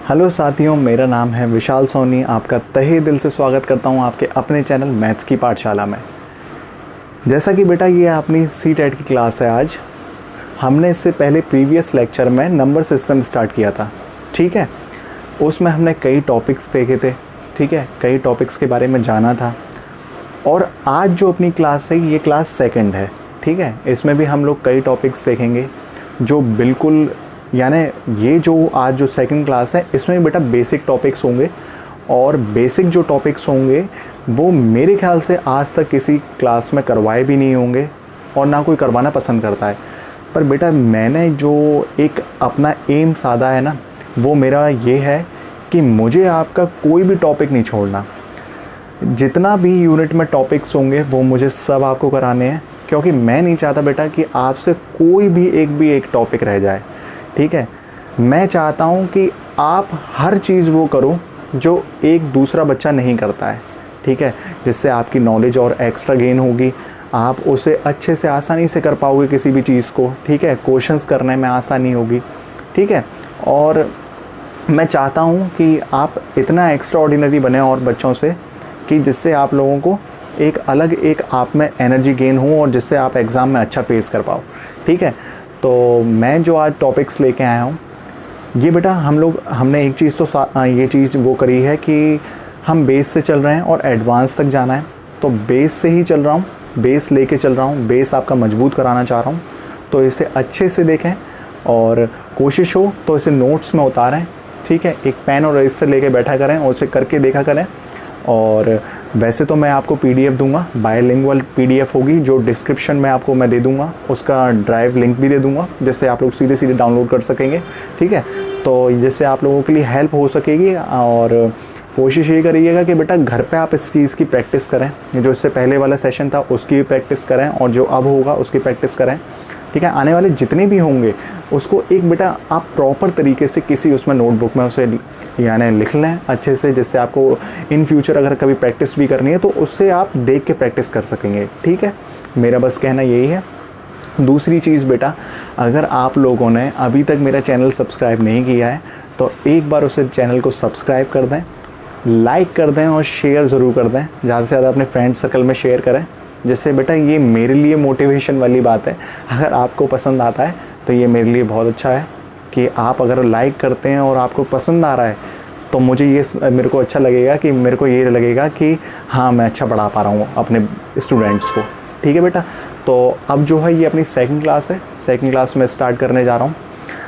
Hello साथियों, मेरा नाम है विशाल सोनी। आपका तहे दिल से स्वागत करता हूं आपके अपने चैनल मैथ्स की पाठशाला में। जैसा कि बेटा ये अपनी सी टेट की क्लास है। आज हमने इससे पहले प्रीवियस लेक्चर में नंबर सिस्टम स्टार्ट किया था, ठीक है। उसमें हमने कई टॉपिक्स देखे थे, ठीक है, कई टॉपिक्स के बारे में जाना था। और आज जो अपनी क्लास है ये क्लास सेकंड है, ठीक है। इसमें भी हम लोग कई टॉपिक्स देखेंगे जो बिल्कुल, यानी ये जो आज जो सेकंड क्लास है इसमें बेटा बेसिक टॉपिक्स होंगे। और बेसिक जो टॉपिक्स होंगे वो मेरे ख्याल से आज तक किसी क्लास में करवाए भी नहीं होंगे और ना कोई करवाना पसंद करता है। पर बेटा मैंने जो एक अपना एम साधा है ना, वो मेरा ये है कि मुझे आपका कोई भी टॉपिक नहीं छोड़ना। जितना भी यूनिट में टॉपिक्स होंगे वो मुझे सब आपको कराने हैं, क्योंकि मैं नहीं चाहता बेटा कि आपसे कोई भी एक टॉपिक रह जाए, ठीक है। मैं चाहता हूँ कि आप हर चीज़ वो करो जो एक दूसरा बच्चा नहीं करता है, ठीक है। जिससे आपकी नॉलेज और एक्स्ट्रा गेन होगी, आप उसे अच्छे से आसानी से कर पाओगे किसी भी चीज़ को, ठीक है। क्वेश्चंस करने में आसानी होगी, ठीक है। और मैं चाहता हूँ कि आप इतना एक्स्ट्रा ऑर्डिनरी बने और बच्चों से कि जिससे आप लोगों को एक अलग एक आप में एनर्जी गेन हो और जिससे आप एग्ज़ाम में अच्छा फेस कर पाओ, ठीक है। तो मैं जो आज टॉपिक्स लेके आया हूँ ये बेटा हमने एक चीज़ तो ये चीज़ वो करी है कि हम बेस से चल रहे हैं और एडवांस तक जाना है। तो बेस से ही चल रहा हूँ, बेस लेके चल रहा हूँ, बेस आपका मजबूत कराना चाह रहा हूँ। तो इसे अच्छे से देखें और कोशिश हो तो इसे नोट्स में उतारें, ठीक है। एक पेन और रजिस्टर लेके बैठा करें और उसे करके देखा करें। और वैसे तो मैं आपको पीडीएफ दूंगा, बायलिंगुअल पीडीएफ होगी जो डिस्क्रिप्शन में आपको मैं दे दूंगा, उसका ड्राइव लिंक भी दे दूंगा जिससे आप लोग सीधे सीधे डाउनलोड कर सकेंगे, ठीक है। तो जिससे आप लोगों के लिए हेल्प हो सकेगी। और कोशिश ये करिएगा कि बेटा घर पे आप इस चीज़ की प्रैक्टिस करें। जो इससे पहले वाला सेशन था उसकी भी प्रैक्टिस करें और जो अब होगा उसकी प्रैक्टिस करें, ठीक है। आने वाले जितने भी होंगे उसको एक बेटा आप प्रॉपर तरीके से किसी उसमें नोटबुक में उसे यानी लिख लें अच्छे से, जिससे आपको इन फ्यूचर अगर कभी प्रैक्टिस भी करनी है तो उससे आप देख के प्रैक्टिस कर सकेंगे, ठीक है। मेरा बस कहना यही है। दूसरी चीज़ बेटा, अगर आप लोगों ने अभी तक मेरा चैनल सब्सक्राइब नहीं किया है तो एक बार उसे चैनल को सब्सक्राइब कर दें, लाइक कर दें और शेयर ज़रूर कर दें। ज़्यादा से ज़्यादा अपने फ्रेंड सर्कल में शेयर करें, जिससे बेटा ये मेरे लिए मोटिवेशन वाली बात है। अगर आपको पसंद आता है तो ये मेरे लिए बहुत अच्छा है कि आप अगर लाइक करते हैं और आपको पसंद आ रहा है तो मेरे को अच्छा लगेगा कि मेरे को ये लगेगा कि हाँ मैं अच्छा पढ़ा पा रहा हूँ अपने स्टूडेंट्स को, ठीक है बेटा। तो अब जो है ये अपनी सेकंड क्लास है, सेकंड क्लास में स्टार्ट करने जा रहा हूँ।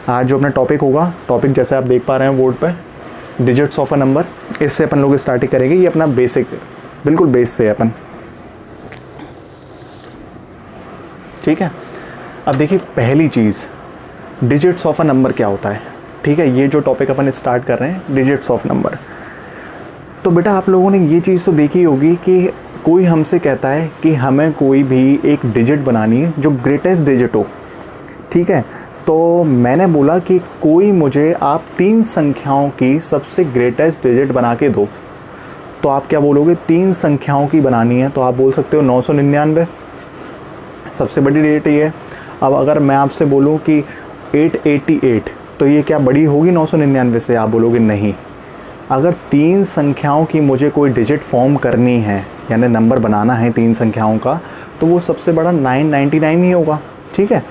आज जो अपना टॉपिक होगा, टॉपिक जैसे आप देख पा रहे हैं बोर्ड पर, डिजिट्स ऑफ अ नंबर। इससे अपन लोग स्टार्टिंग करेंगे। ये अपना बेसिक बिल्कुल बेस से है अपन, ठीक है। अब देखिए पहली चीज़, डिजिट्स ऑफ अ नंबर क्या होता है, ठीक है। ये जो टॉपिक अपन स्टार्ट कर रहे हैं डिजिट्स ऑफ नंबर। तो बेटा आप लोगों ने ये चीज़ तो देखी होगी कि कोई हमसे कहता है कि हमें कोई भी एक डिजिट बनानी है जो ग्रेटेस्ट डिजिट हो, ठीक है। तो मैंने बोला कि कोई मुझे आप 3 संख्याओं की सबसे ग्रेटेस्ट डिजिट बना के दो। तो आप क्या बोलोगे, 3 संख्याओं की बनानी है तो आप बोल सकते हो 999, सबसे बड़ी डिजिट ये है। अब अगर मैं आपसे बोलूं कि 888 तो ये क्या बड़ी होगी 999 से? आप बोलोगे नहीं। अगर 3 संख्याओं की मुझे कोई डिजिट फॉर्म करनी है, यानी नंबर बनाना है 3 संख्याओं का, तो वो सबसे बड़ा 999 ही होगा, ठीक है।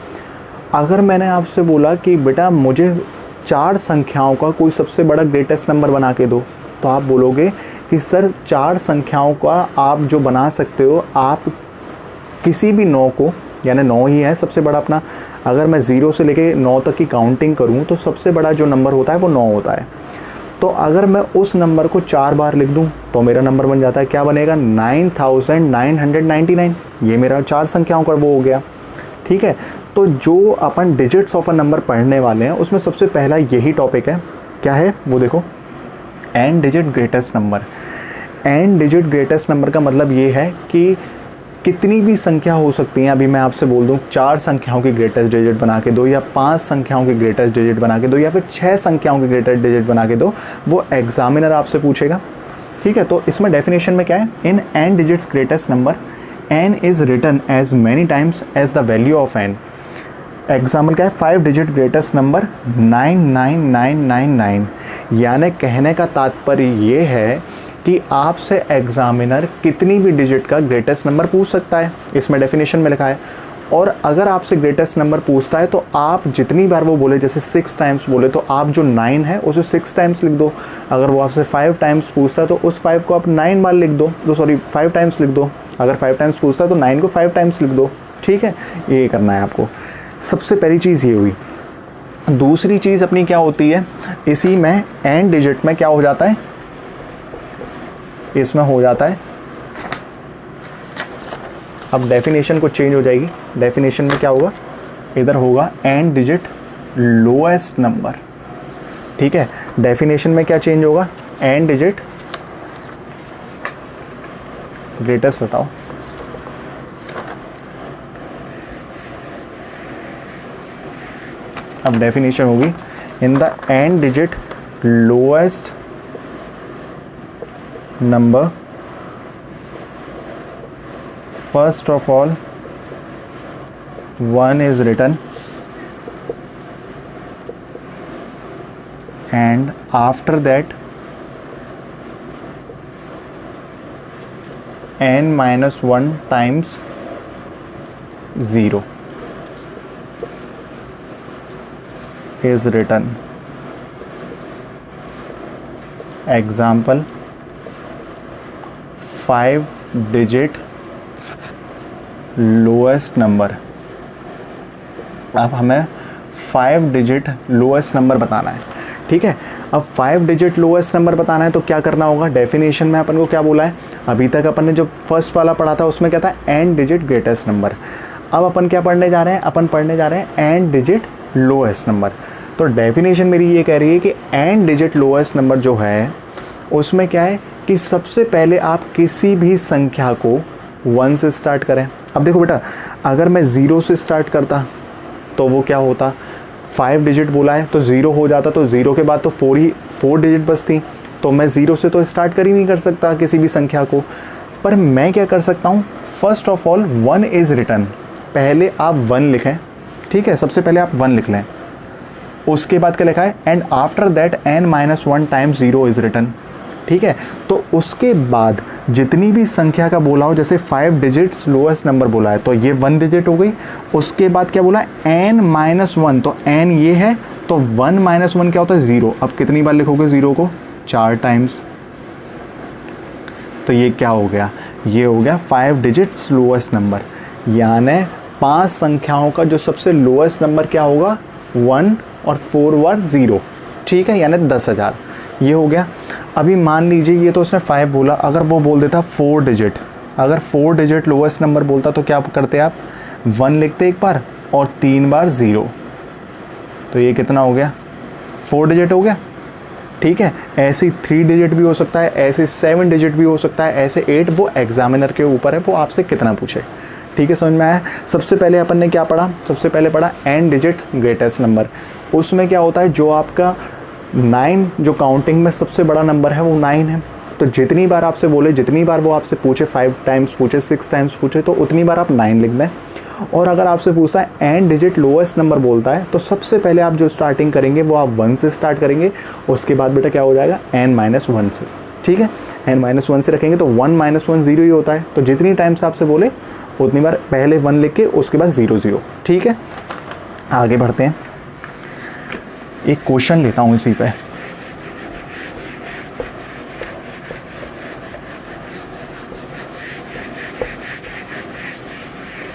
अगर मैंने आपसे बोला कि बेटा मुझे 4 संख्याओं का कोई सबसे बड़ा ग्रेटेस्ट नंबर बना के दो, तो आप बोलोगे कि सर 4 संख्याओं का आप जो बना सकते हो, आप किसी भी 9 को, यानी 9 ही है सबसे बड़ा अपना, अगर मैं 0 से लेके 9 तक की काउंटिंग करूं तो सबसे बड़ा जो नंबर होता है वो 9 होता है। तो अगर मैं उस नंबर को 4 बार लिख दूं तो मेरा नंबर बन जाता है, क्या बनेगा, 9999। ये मेरा 4 संख्याओं का वो हो गया, ठीक है। तो जो अपन डिजिट्स ऑफ अ नंबर पढ़ने वाले हैं उसमें सबसे पहला यही टॉपिक है। क्या है वो देखो, N digit greatest number. N digit greatest number का मतलब ये है कि कितनी भी संख्या हो सकती हैं। अभी मैं आपसे बोल दूं 4 संख्याओं की ग्रेटेस्ट डिजिट बना के दो, या 5 संख्याओं की ग्रेटेस्ट डिजिट बना के दो, या फिर 6 संख्याओं की ग्रेटेस्ट डिजिट बना के दो, वो एग्जामिनर आपसे पूछेगा, ठीक है। तो इसमें डेफिनेशन में क्या है, in N digits greatest number N is written as many times as the value of N. Example क्या है, 5 डिजिट ग्रेटेस्ट नंबर 99999। यानी कहने का तात्पर्य ये है कि आपसे एग्जामिनर कितनी भी डिजिट का ग्रेटेस्ट नंबर पूछ सकता है, इसमें डेफिनेशन में लिखा है। और अगर आपसे ग्रेटेस्ट नंबर पूछता है तो आप जितनी बार वो बोले, जैसे 6 टाइम्स बोले तो आप जो 9 है उसे 6 टाइम्स लिख दो। अगर वो आपसे 5 टाइम्स पूछता है तो उस 5 को आप 9 बार लिख दो, 5 टाइम्स लिख दो। अगर 5 टाइम्स पूछता है तो 9 को 5 टाइम्स लिख दो, ठीक है। ये करना है आपको। सबसे पहली चीज़ ये हुई। दूसरी चीज़ अपनी क्या होती है, इसी में एंड डिजिट में क्या हो जाता है, इसमें हो जाता है, अब डेफिनेशन को चेंज हो जाएगी। डेफिनेशन में क्या होगा, इधर होगा एंड डिजिट लोएस्ट नंबर, ठीक है। डेफिनेशन में क्या चेंज होगा, एंड डिजिट ग्रेटेस्ट, बताओ। अब डेफिनेशन होगी in the end digit lowest number, first of all 1 is written and after that n minus 1 times 0 is written. Example, 5 digit lowest number. अब हमें 5 डिजिट लोएस्ट नंबर बताना है, ठीक है। अब 5 डिजिट लोएस्ट नंबर बताना है तो क्या करना होगा, डेफिनेशन में अपन को क्या बोला है, अभी तक अपन ने जो फर्स्ट वाला पढ़ा था उसमें क्या था, एंड डिजिट ग्रेटेस्ट नंबर। अब अपन क्या पढ़ने जा रहे हैं, अपन पढ़ने जा रहे हैं एंड डिजिट लोएस्ट नंबर। तो डेफिनेशन मेरी ये कह रही है कि एंड डिजिट लोएस्ट नंबर जो है उसमें क्या है कि सबसे पहले आप किसी भी संख्या को 1 से स्टार्ट करें। अब देखो बेटा, अगर मैं 0 से स्टार्ट करता तो वो क्या होता, 5 डिजिट बोला है तो 0 हो जाता, तो 0 के बाद तो 4 डिजिट बचती, तो मैं 0 से तो स्टार्ट कर ही नहीं कर सकता किसी भी संख्या को। पर मैं क्या कर सकता हूँ, first of all 1 is written, पहले आप 1 लिखें, ठीक है। सबसे पहले आप 1 लिख लें, उसके बाद क्या लिखा है, and after that n-1 times 0 is written, ठीक है। तो उसके बाद जितनी भी संख्या का बोला हो, जैसे 5 डिजिट्स लोएस्ट नंबर बोला है तो ये 1 डिजिट हो गई। उसके बाद क्या बोला है, n-1, तो n ये है तो 1 - 1 क्या होता है, 0। अब कितनी बार लिखोगे 0 को, 4 टाइम्स। तो ये क्या हो गया, ये हो गया 5 डिजिट्स लोएस्ट नंबर, यानी 5 संख्याओं का जो सबसे लोएस्ट नंबर क्या होगा, 1 और 4 बार 0, ठीक है, यानी 10,000। ये हो गया। अभी मान लीजिए ये तो उसने 5 बोला, अगर वो बोल देता 4 डिजिट, अगर 4 डिजिट लोएस्ट नंबर बोलता तो क्या करते आप, 1 लिखते एक बार और 3 बार 0, तो ये कितना हो गया, 4 डिजिट हो गया, ठीक है। ऐसे 3 डिजिट भी हो सकता है, ऐसे 7 डिजिट भी हो सकता है, ऐसे 8, वो एग्जामिनर के ऊपर है, वो आपसे कितना पूछे, ठीक है। समझ में आया। सबसे पहले अपन ने क्या पढ़ा, सबसे पहले पढ़ा एंड डिजिट ग्रेटेस्ट नंबर। उसमें क्या होता है, जो आपका 9 जो काउंटिंग में सबसे बड़ा नंबर है वो 9 है, तो जितनी बार आपसे बोले, जितनी बार वो आपसे पूछे, 5 टाइम्स पूछे, 6 टाइम्स पूछे, तो उतनी बार आप 9 लिख दें। और अगर आपसे पूछता है एंड डिजिट लोएस्ट नंबर बोलता है तो सबसे पहले आप जो स्टार्टिंग करेंगे वो आप 1 से स्टार्ट करेंगे, उसके बाद बेटा क्या हो जाएगा, n-1 से, ठीक है। n-1 से रखेंगे तो 1 - 1 0 ही होता है, तो जितनी टाइम्स आपसे बोले उतनी बार पहले 1 लिख के उसके बाद 0 0, ठीक है। आगे बढ़ते हैं, एक क्वेश्चन लेता हूँ इसी पे।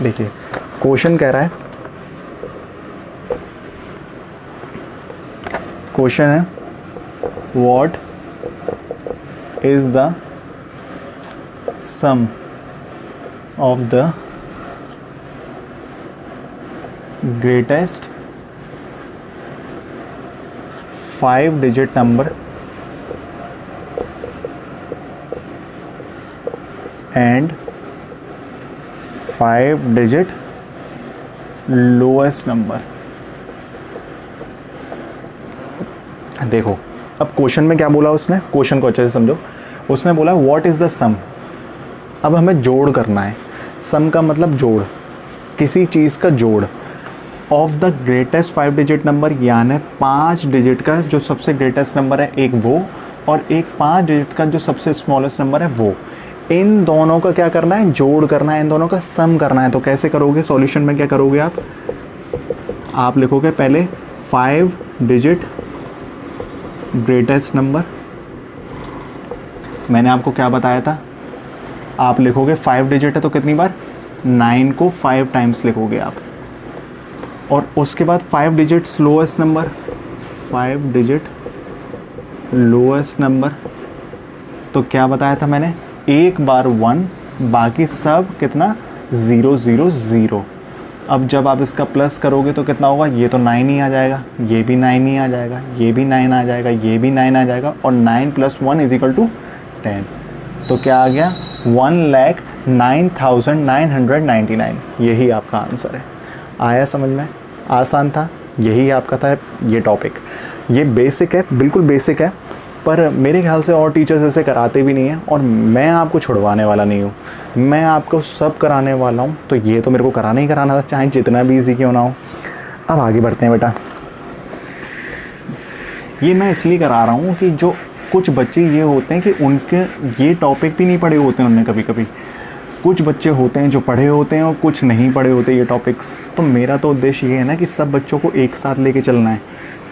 देखिए क्वेश्चन कह रहा है, क्वेश्चन है what is the sum of the greatest 5 digit number and 5 digit lowest number. देखो अब क्वेश्चन में क्या बोला उसने, क्वेश्चन को अच्छे से समझो। उसने बोला व्हाट इज़ द सम, अब हमें जोड़ करना है। सम का मतलब जोड़, किसी चीज़ का जोड़। Of the greatest 5 digit number, यानी 5 डिजिट का जो सबसे ग्रेटेस्ट नंबर है एक वो, और एक 5 डिजिट का जो सबसे स्मॉलेस्ट नंबर है वो, इन दोनों का क्या करना है, जोड़ करना है, इन दोनों का सम करना है। तो कैसे करोगे, सॉल्यूशन में क्या करोगे आप लिखोगे पहले 5 डिजिट ग्रेटेस्ट नंबर, मैंने आपको क्या बताया था, आप लिखोगे 5 डिजिट है तो कितनी बार, 9 को 5 टाइम्स लिखोगे आप, और उसके बाद 5 digit lowest number, 5 digit lowest number, तो क्या बताया था मैंने, एक बार 1, बाकी सब कितना 0 0 0। अब जब आप इसका प्लस करोगे तो कितना होगा, ये तो 9 ही आ जाएगा, ये भी 9 ही आ जाएगा, ये भी 9 आ जाएगा, ये भी 9 आ जाएगा, और 9 + 1 = 10। तो क्या आ गया, 1,09,999। यही आपका आंसर है। आया समझ में, आसान था, यही आपका था ये टॉपिक। ये बेसिक है, बिल्कुल बेसिक है, पर मेरे ख्याल से और टीचर्स ऐसे कराते भी नहीं हैं, और मैं आपको छुड़वाने वाला नहीं हूँ, मैं आपको सब कराने वाला हूँ। तो ये तो मेरे को कराना ही कराना था, चाहे जितना भी ईजी क्यों ना हो। अब आगे बढ़ते हैं बेटा। ये मैं इसलिए करा रहा हूँ कि जो कुछ बच्चे ये होते हैं कि उनके ये टॉपिक भी नहीं पढ़े होते हैं, उनने कभी कभी कुछ बच्चे होते हैं जो पढ़े होते हैं और कुछ नहीं पढ़े होते ये टॉपिक्स। तो मेरा तो उद्देश्य ये है ना कि सब बच्चों को एक साथ लेके चलना है,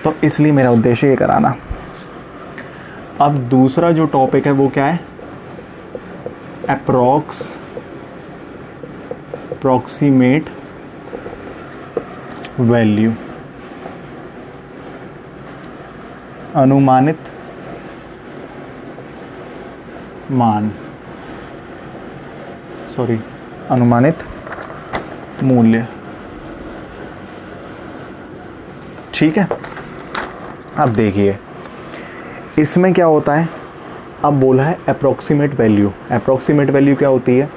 तो इसलिए मेरा उद्देश्य ये कराना। अब दूसरा जो टॉपिक है वो क्या है, अप्रॉक्सीमेट वैल्यू, अनुमानित मान, अनुमानित मूल्य। ठीक है, अब देखिए इसमें क्या होता है। अब बोला है अप्रॉक्सीमेट वैल्यू। अप्रॉक्सीमेट वैल्यू क्या होती है,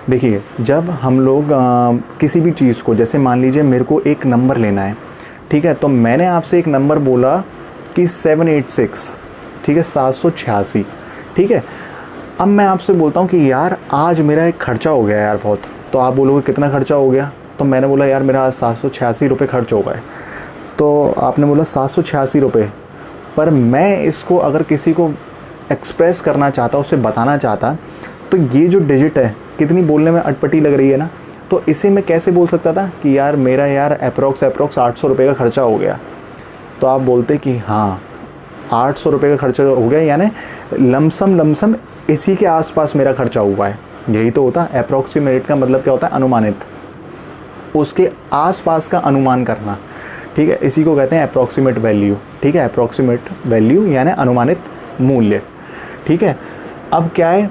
देखिए जब हम लोग किसी भी चीज़ को, जैसे मान लीजिए मेरे को एक नंबर लेना है, ठीक है, तो मैंने आपसे एक नंबर बोला कि 786, ठीक है, 786, ठीक है। अब मैं आपसे बोलता हूँ कि यार आज मेरा एक खर्चा हो गया यार बहुत, तो आप बोलोगे कितना खर्चा हो गया, तो मैंने बोला यार मेरा आज 786 रुपये खर्च हो गए, तो आपने बोला 786 रुपये। पर मैं इसको अगर किसी को एक्सप्रेस करना चाहता, उसे बताना चाहता, तो ये जो डिजिट है कितनी बोलने में अटपटी लग रही है ना, तो इसे मैं कैसे बोल सकता था कि यार मेरा यार अप्रॉक्स 800 रुपये का खर्चा हो गया। तो आप बोलते कि हाँ 800 रुपये का खर्चा हो गया, यानी लमसम इसी के आसपास मेरा खर्चा हुआ है। यही तो होता है अप्रॉक्सीमेट का मतलब, क्या होता है, अनुमानित, उसके आसपास का अनुमान करना, ठीक है, इसी को कहते हैं अप्रॉक्सीमेट वैल्यू। ठीक है, अप्रॉक्सीमेट वैल्यू यानी अनुमानित मूल्य। ठीक है, अब क्या है,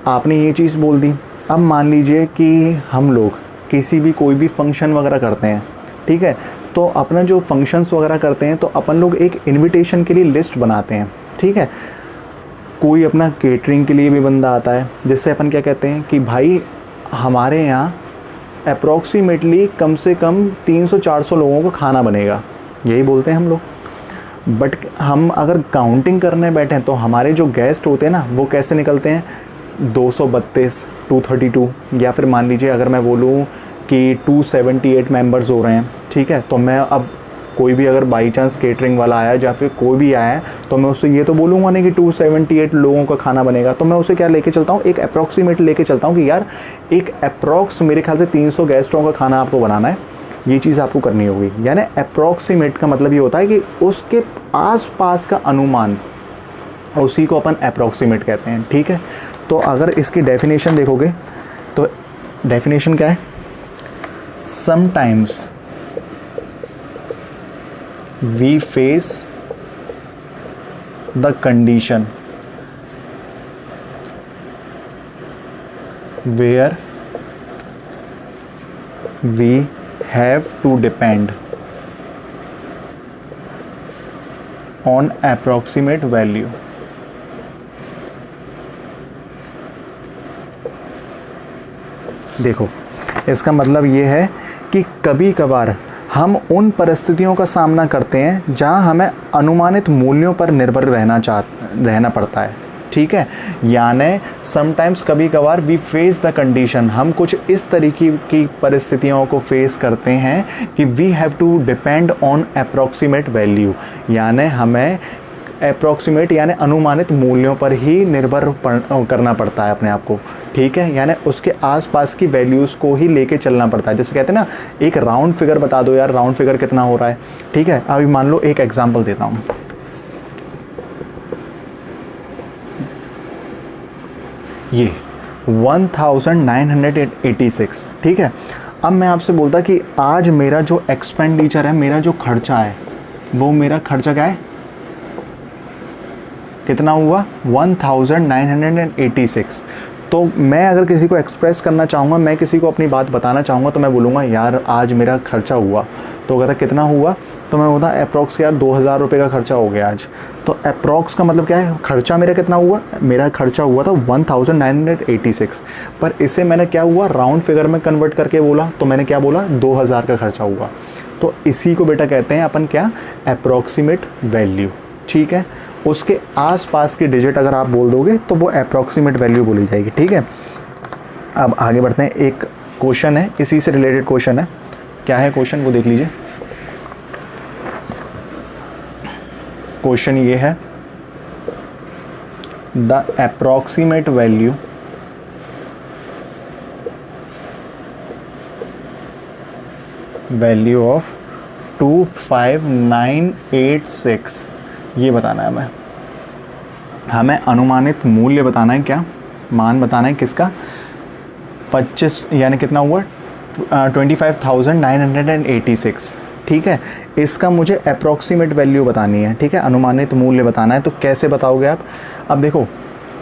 आपने ये चीज़ बोल दी। अब मान लीजिए कि हम लोग किसी भी कोई भी फंक्शन वगैरह करते हैं, ठीक है, तो अपना जो फंक्शंस वगैरह करते हैं तो अपन लोग एक इनविटेशन के लिए लिस्ट बनाते हैं। ठीक है, कोई अपना केटरिंग के लिए भी बंदा आता है, जिससे अपन क्या कहते हैं कि भाई हमारे यहाँ अप्रॉक्सीमेटली कम से कम 300-400 लोगों का खाना बनेगा, यही बोलते हैं हम लोग। बट हम अगर काउंटिंग करने बैठें तो हमारे जो गेस्ट होते हैं ना, वो कैसे निकलते हैं, 232, 232, या फिर मान लीजिए अगर मैं बोलूँ कि 278 मेंबर्स हो रहे हैं। ठीक है, तो मैं अब कोई भी अगर बाई चांस केटरिंग वाला आया या फिर कोई भी आया है, तो मैं उससे ये तो बोलूँगा नहीं कि 278 लोगों का खाना बनेगा। तो मैं उसे क्या लेके चलता हूँ, एक अप्रॉक्सीमेट लेके चलता हूँ कि यार एक अप्रॉक्स मेरे ख्याल से 300 गेस्टों का खाना आपको बनाना है, ये चीज़ आपको करनी होगी। यानी अप्रॉक्सीमेट का मतलब ये होता है कि उसके आसपास का अनुमान, उसी को अपन अप्रॉक्सीमेट कहते हैं। ठीक है, तो अगर इसकी डेफिनेशन देखोगे तो डेफिनेशन क्या है, sometimes we face the condition where we have to depend on approximate value. देखो, इसका मतलब ये है कि कभी कभार हम उन परिस्थितियों का सामना करते हैं जहां हमें अनुमानित मूल्यों पर निर्भर रहना पड़ता है। ठीक है। यानी समटाइम्स कभी कभार वी फेस द कंडीशन, हम कुछ इस तरीके की परिस्थितियों को फेस करते हैं कि we have to depend on approximate value, यानी हमें अप्रॉक्सीमेट यानी अनुमानित मूल्यों पर ही निर्भर करना पड़ता है अपने आप को, ठीक है। यानी उसके आसपास की वैल्यूज़ को ही लेके चलना पड़ता है। जैसे कहते हैं ना, एक राउंड फिगर बता दो यार, राउंड फिगर कितना हो रहा है, ठीक है। अभी मान लो एक एग्जांपल देता हूँ, ये 1986, ठीक है। अब मैं आपसे बोलता कि आज मेरा जो एक्सपेंडिचर है, मेरा जो खर्चा है, वो मेरा खर्चा क्या है, कितना हुआ 1986। तो मैं अगर किसी को एक्सप्रेस करना चाहूँगा, मैं किसी को अपनी बात बताना चाहूँगा, तो मैं बोलूँगा यार आज मेरा खर्चा हुआ, तो अगर कितना हुआ, तो मैं बोलता अप्रॉक्स यार 2000 रुपये का खर्चा हो गया आज। तो अप्रॉक्स का मतलब क्या है, खर्चा मेरा कितना हुआ, मेरा खर्चा हुआ था 1986, पर इसे मैंने क्या हुआ राउंड फिगर में कन्वर्ट करके बोला, तो मैंने क्या बोला 2000 का खर्चा हुआ। तो इसी को बेटा कहते हैं अपन क्या, अप्रॉक्सीमेट वैल्यू, ठीक है। उसके आसपास की डिजिट अगर आप बोल दोगे तो वो अप्रॉक्सीमेट वैल्यू बोली जाएगी, ठीक है। अब आगे बढ़ते हैं, एक क्वेश्चन है, इसी से रिलेटेड क्वेश्चन है। क्या है क्वेश्चन, वो देख लीजिए। क्वेश्चन ये है, द अप्रॉक्सीमेट वैल्यू ऑफ 25986, ये बताना है हमें अनुमानित मूल्य बताना है, क्या मान बताना है किसका, 25 यानी कितना हुआ 25,986, ठीक है। इसका मुझे अप्रॉक्सीमेट वैल्यू बतानी है, ठीक है, अनुमानित मूल्य बताना है। तो कैसे बताओगे आप, अब देखो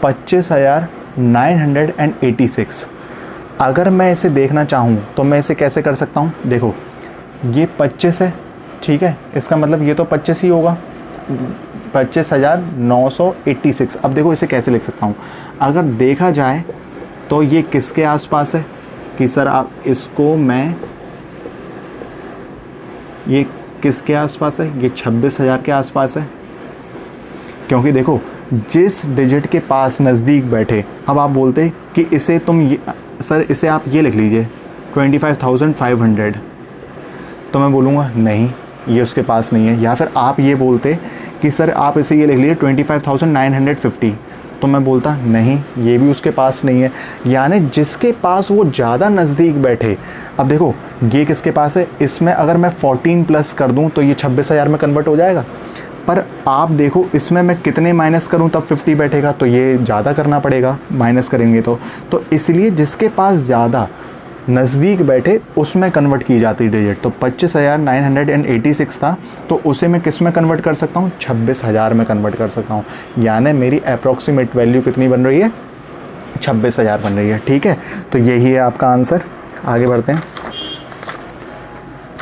25,986, अगर मैं इसे देखना चाहूँ तो मैं इसे कैसे कर सकता हूँ, देखो ये 25 है, ठीक है, इसका मतलब ये तो 25 ही होगा, 25,986। अब देखो इसे कैसे लिख सकता हूँ, अगर देखा जाए तो ये किसके आसपास है कि सर आप इसको मैं, ये किसके आसपास है, ये 26,000 के आसपास है, क्योंकि देखो जिस डिजिट के पास नज़दीक बैठे, अब आप बोलते कि इसे तुम ये, सर इसे आप ये लिख लीजिए 25,500, तो मैं बोलूँगा नहीं ये उसके पास नहीं है। या फिर आप ये बोलते कि सर आप इसे ये लिख लीजिए 25,950, तो मैं बोलता नहीं ये भी उसके पास नहीं है। यानी जिसके पास वो ज़्यादा नज़दीक बैठे, अब देखो ये किसके पास है, इसमें अगर मैं 14 प्लस कर दूं तो ये 26,000 में कन्वर्ट हो जाएगा, पर आप देखो इसमें मैं कितने माइनस करूं तब 50 बैठेगा, तो ये ज़्यादा करना पड़ेगा माइनस करेंगे तो इसलिए जिसके पास ज़्यादा नज़दीक बैठे उसमें कन्वर्ट की जाती डिजिट। तो 25,986 था, तो उसे मैं किस में कन्वर्ट कर सकता हूँ, 26,000 में कन्वर्ट कर सकता हूँ। यानी मेरी अप्रॉक्सीमेट वैल्यू कितनी बन रही है, 26,000 बन रही है, ठीक है। तो यही है आपका आंसर। आगे बढ़ते हैं।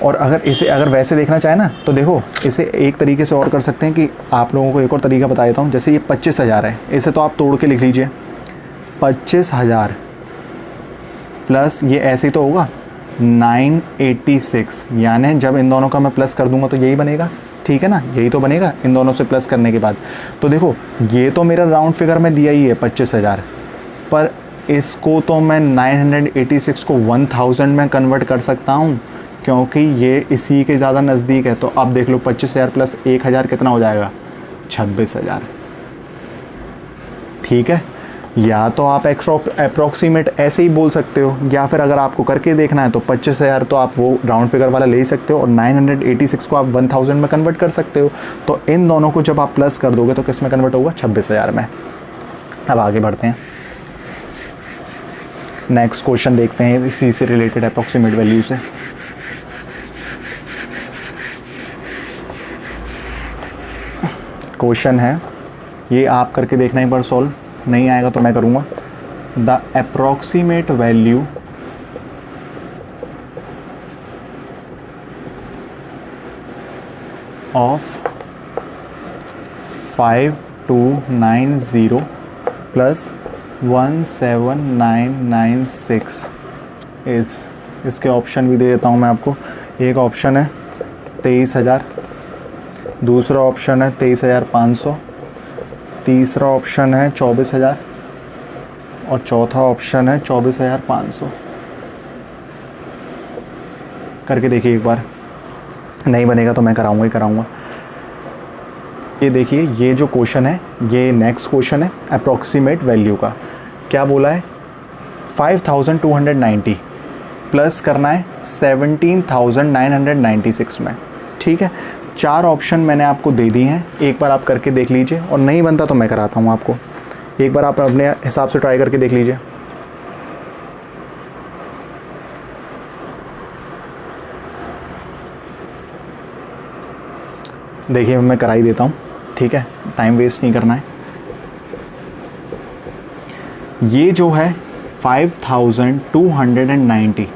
और अगर इसे अगर वैसे देखना चाहे ना, तो देखो इसे एक तरीके से और कर सकते हैं कि आप लोगों को एक और तरीका बता देता हूँ। जैसे ये 25,000 है, इसे तो आप तोड़ के लिख लीजिए, 25,000 प्लस ये ऐसे ही तो होगा 986, यानी जब इन दोनों का मैं प्लस कर दूंगा तो यही बनेगा, ठीक है ना, यही तो बनेगा इन दोनों से प्लस करने के बाद। तो देखो ये तो मेरा राउंड फिगर में दिया ही है 25,000, पर इसको तो मैं 986 को 1000 में कन्वर्ट कर सकता हूँ, क्योंकि ये इसी के ज़्यादा नज़दीक है। तो अब देख लो 25,000 प्लस 1000 कितना हो जाएगा, 26,000, ठीक है। या तो आप अप्रॉक्सीमेट ऐसे ही बोल सकते हो, या फिर अगर आपको करके देखना है तो 25,000 तो आप वो राउंड फिगर वाला ले ही सकते हो, और 986 को आप 1000 में कन्वर्ट कर सकते हो। तो इन दोनों को जब आप प्लस कर दोगे तो किस में कन्वर्ट होगा, 26,000 में। अब आगे बढ़ते हैं, नेक्स्ट क्वेश्चन देखते हैं इसी से रिलेटेड अप्रॉक्सीमेट वैल्यू से। क्वेश्चन है, ये आप करके देखना एक बार सॉल्व, नहीं आएगा तो मैं करूँगा। The approximate value of 5290 plus 17996 इसके ऑप्शन भी दे देता हूँ मैं आपको। एक ऑप्शन है 23,000, दूसरा ऑप्शन है 23,500, तीसरा ऑप्शन है 24,000 और चौथा ऑप्शन है 24,500। करके देखिए एक बार, नहीं बनेगा तो मैं कराऊंगा ही कराऊंगा। ये देखिए, ये जो क्वेश्चन है ये नेक्स्ट क्वेश्चन है अप्रॉक्सीमेट वैल्यू का। क्या बोला है, 5,290 प्लस करना है 17,996 में। ठीक है, 4 ऑप्शन मैंने आपको दे दिए हैं, एक बार आप करके देख लीजिए, और नहीं बनता तो मैं कराता हूँ आपको। एक बार आप अपने हिसाब से ट्राई करके देख लीजिए। देखिए मैं करा ही देता हूँ, ठीक है, टाइम वेस्ट नहीं करना है। ये जो है 5,290,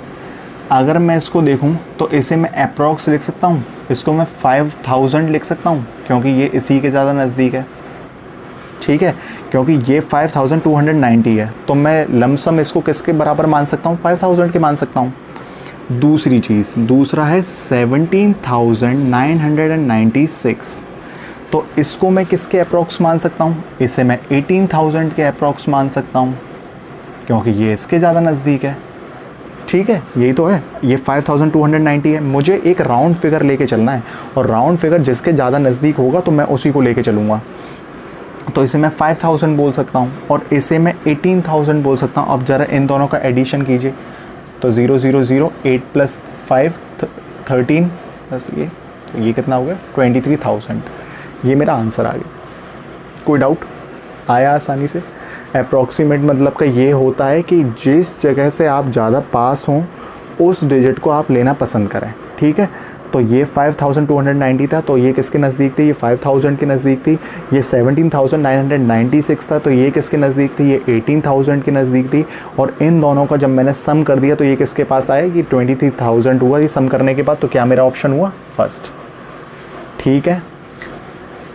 अगर मैं इसको देखूं तो इसे मैं अप्रॉक्स लिख सकता हूं, इसको मैं 5,000 लिख सकता हूं, क्योंकि ये इसी के ज़्यादा नज़दीक है। ठीक है, क्योंकि ये 5,290 है, तो मैं लमसम इसको किसके बराबर मान सकता हूं, 5,000 के मान सकता हूं। दूसरी चीज़, दूसरा है 17,996, तो इसको मैं किसके अप्रॉक्स मान सकता हूँ, इसे मैं 18,000 के अप्रॉक्स मान सकता हूँ, क्योंकि ये इसके ज़्यादा नज़दीक है। ठीक है, यही तो है, ये 5,290 है, मुझे एक राउंड फिगर लेके चलना है, और राउंड फिगर जिसके ज़्यादा नज़दीक होगा तो मैं उसी को लेके चलूँगा। तो इसे मैं 5,000 बोल सकता हूँ और इसे मैं 18,000 बोल सकता हूँ। अब ज़रा इन दोनों का एडिशन कीजिए, तो 0 0 0 8 + 5 13 प्लस ये, तो ये कितना हो गया, 23,000। ये मेरा आंसर आ गया। कोई डाउट आया आसानी से? अप्रॉक्सीमेट मतलब का ये होता है कि जिस जगह से आप ज़्यादा पास हों उस डिजिट को आप लेना पसंद करें। ठीक है, तो ये 5,290 था, तो ये किसके नज़दीक थी, ये 5,000 के नज़दीक थी। ये 17,996 था, तो ये किसके नज़दीक थी, ये 18,000 के नज़दीक थी। और इन दोनों का जब मैंने सम कर दिया तो ये किसके पास आया, ये 23,000 हुआ। ये सम करने के बाद तो क्या मेरा ऑप्शन हुआ, फर्स्ट। ठीक है,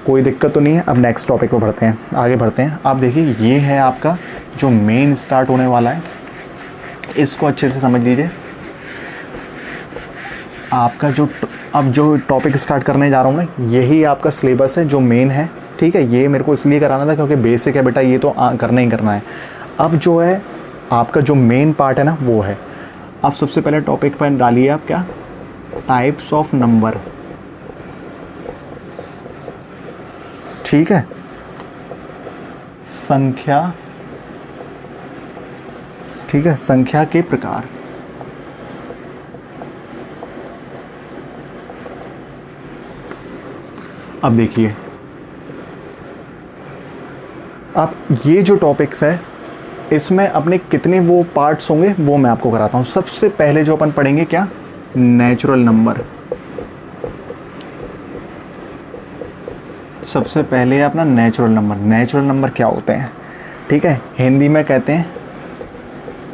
कोई दिक्कत तो नहीं है। अब नेक्स्ट टॉपिक पर बढ़ते हैं, आगे बढ़ते हैं। आप देखिए, ये है आपका जो मेन स्टार्ट होने वाला है, इसको अच्छे से समझ लीजिए। आपका जो टॉपिक स्टार्ट करने जा रहा हूँ ना, यही आपका सिलेबस है जो मेन है। ठीक है, ये मेरे को इसलिए कराना था क्योंकि बेसिक है बेटा, ये तो करना ही करना है। अब जो है आपका जो मेन पार्ट है ना, वो है, अब सबसे पहले टॉपिक पर डालिए आप क्या, टाइप्स ऑफ नंबर। ठीक है, संख्या, ठीक है, संख्या के प्रकार। अब देखिए, अब ये जो टॉपिक्स है इसमें अपने कितने वो पार्ट्स होंगे वो मैं आपको कराता हूँ। सबसे पहले जो अपन पढ़ेंगे क्या, नेचुरल नंबर। सबसे पहले अपना नेचुरल नंबर। नेचुरल नंबर क्या होते हैं, ठीक है, हिंदी में कहते हैं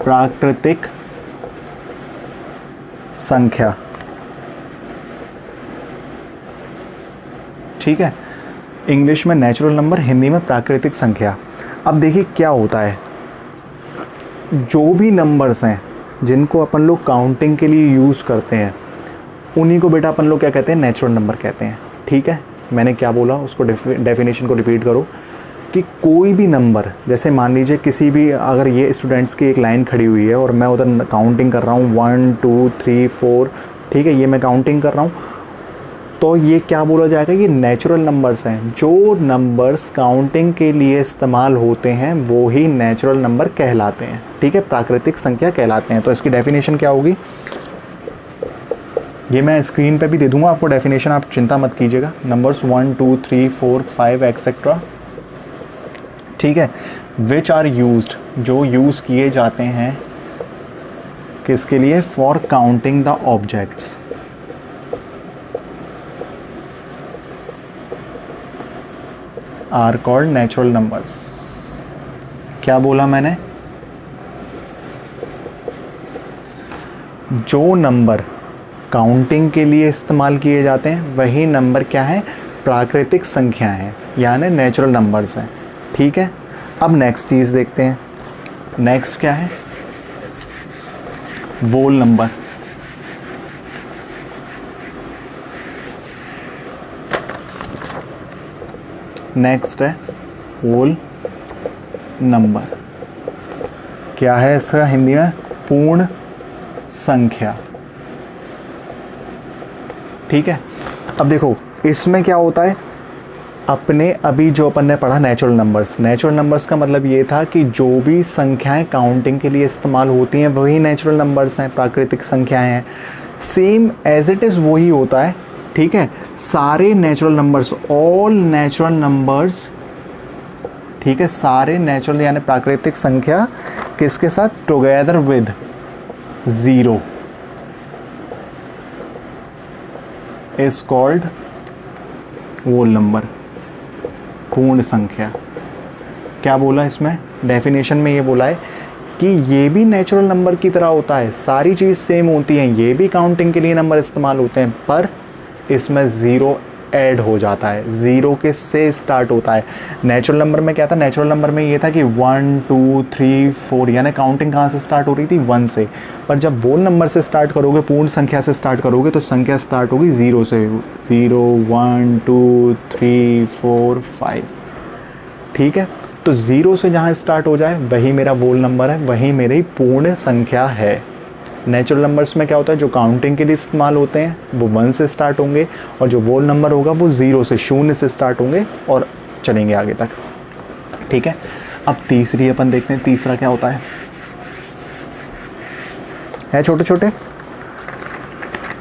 प्राकृतिक संख्या। ठीक है, इंग्लिश में नेचुरल नंबर, हिंदी में प्राकृतिक संख्या। अब देखिए क्या होता है, जो भी नंबर्स हैं जिनको अपन लोग काउंटिंग के लिए यूज़ करते हैं उन्हीं को बेटा अपन लोग क्या कहते हैं, नेचुरल नंबर कहते हैं। ठीक है, मैंने क्या बोला उसको डेफिनेशन को रिपीट करो कि कोई भी नंबर, जैसे मान लीजिए किसी भी, अगर ये स्टूडेंट्स की एक लाइन खड़ी हुई है और मैं उधर काउंटिंग कर रहा हूँ 1 2 3 4, ठीक है, ये मैं काउंटिंग कर रहा हूँ, तो ये क्या बोला जाएगा, ये नेचुरल नंबर्स हैं। जो नंबर्स काउंटिंग के लिए इस्तेमाल होते हैं वो ही नेचुरल नंबर कहलाते हैं। ठीक है, प्राकृतिक संख्या कहलाते हैं। तो इसकी डेफिनेशन क्या होगी, ये मैं स्क्रीन पे भी दे दूंगा आपको डेफिनेशन, आप चिंता मत कीजिएगा। Numbers 1 2 3 4 5 etcetera. ठीक है, विच आर यूज्ड, जो यूज़ किए जाते हैं किसके लिए, for counting the objects. Are called natural numbers. क्या बोला मैंने, जो नंबर काउंटिंग के लिए इस्तेमाल किए जाते हैं वही नंबर क्या है, प्राकृतिक संख्या है, यानी नेचुरल नंबर्स हैं। ठीक है, अब नेक्स्ट चीज़ देखते हैं। नेक्स्ट क्या है, वोल नंबर। नेक्स्ट है होल नंबर। क्या है इसका हिंदी में? पूर्ण संख्या। ठीक है, अब देखो इसमें क्या होता है, अपने अभी जो अपन ने पढ़ा नेचुरल नंबर्स, नेचुरल नंबर्स का मतलब ये था कि जो भी संख्याएं काउंटिंग के लिए इस्तेमाल होती हैं वही नेचुरल नंबर्स हैं, प्राकृतिक संख्याएं हैं। सेम एज इट इज़ वही होता है। ठीक है, सारे natural numbers, all natural numbers, ठीक है, सारे नेचुरल यानी प्राकृतिक संख्या किसके साथ? Together with zero is called whole number, पूर्ण संख्या। क्या बोला इसमें डेफिनेशन में? ये बोला है कि ये भी नेचुरल नंबर की तरह होता है, सारी चीज़ सेम होती हैं, ये भी काउंटिंग के लिए नंबर इस्तेमाल होते हैं, पर इसमें ज़ीरो ऐड हो जाता है, ज़ीरो के से स्टार्ट होता है। नेचुरल नंबर में क्या था? नेचुरल नंबर में ये था कि 1 2 3 4 यानी काउंटिंग कहाँ से स्टार्ट हो रही थी? 1 से। पर जब होल नंबर से स्टार्ट करोगे, पूर्ण संख्या से स्टार्ट करोगे, तो संख्या स्टार्ट होगी 0 से। 0 1 2 3 4 5। ठीक है, तो 0 से जहाँ स्टार्ट हो जाए वही मेरा होल नंबर है, वही मेरी पूर्ण संख्या है। नेचुरल नंबर्स में क्या होता है, जो काउंटिंग के लिए इस्तेमाल होते हैं वो 1 से स्टार्ट होंगे, और जो होल नंबर होगा वो 0 से, शून्य से स्टार्ट होंगे और चलेंगे आगे तक। ठीक है, अब तीसरी अपन देखते हैं, तीसरा क्या होता है छोटे छोटे।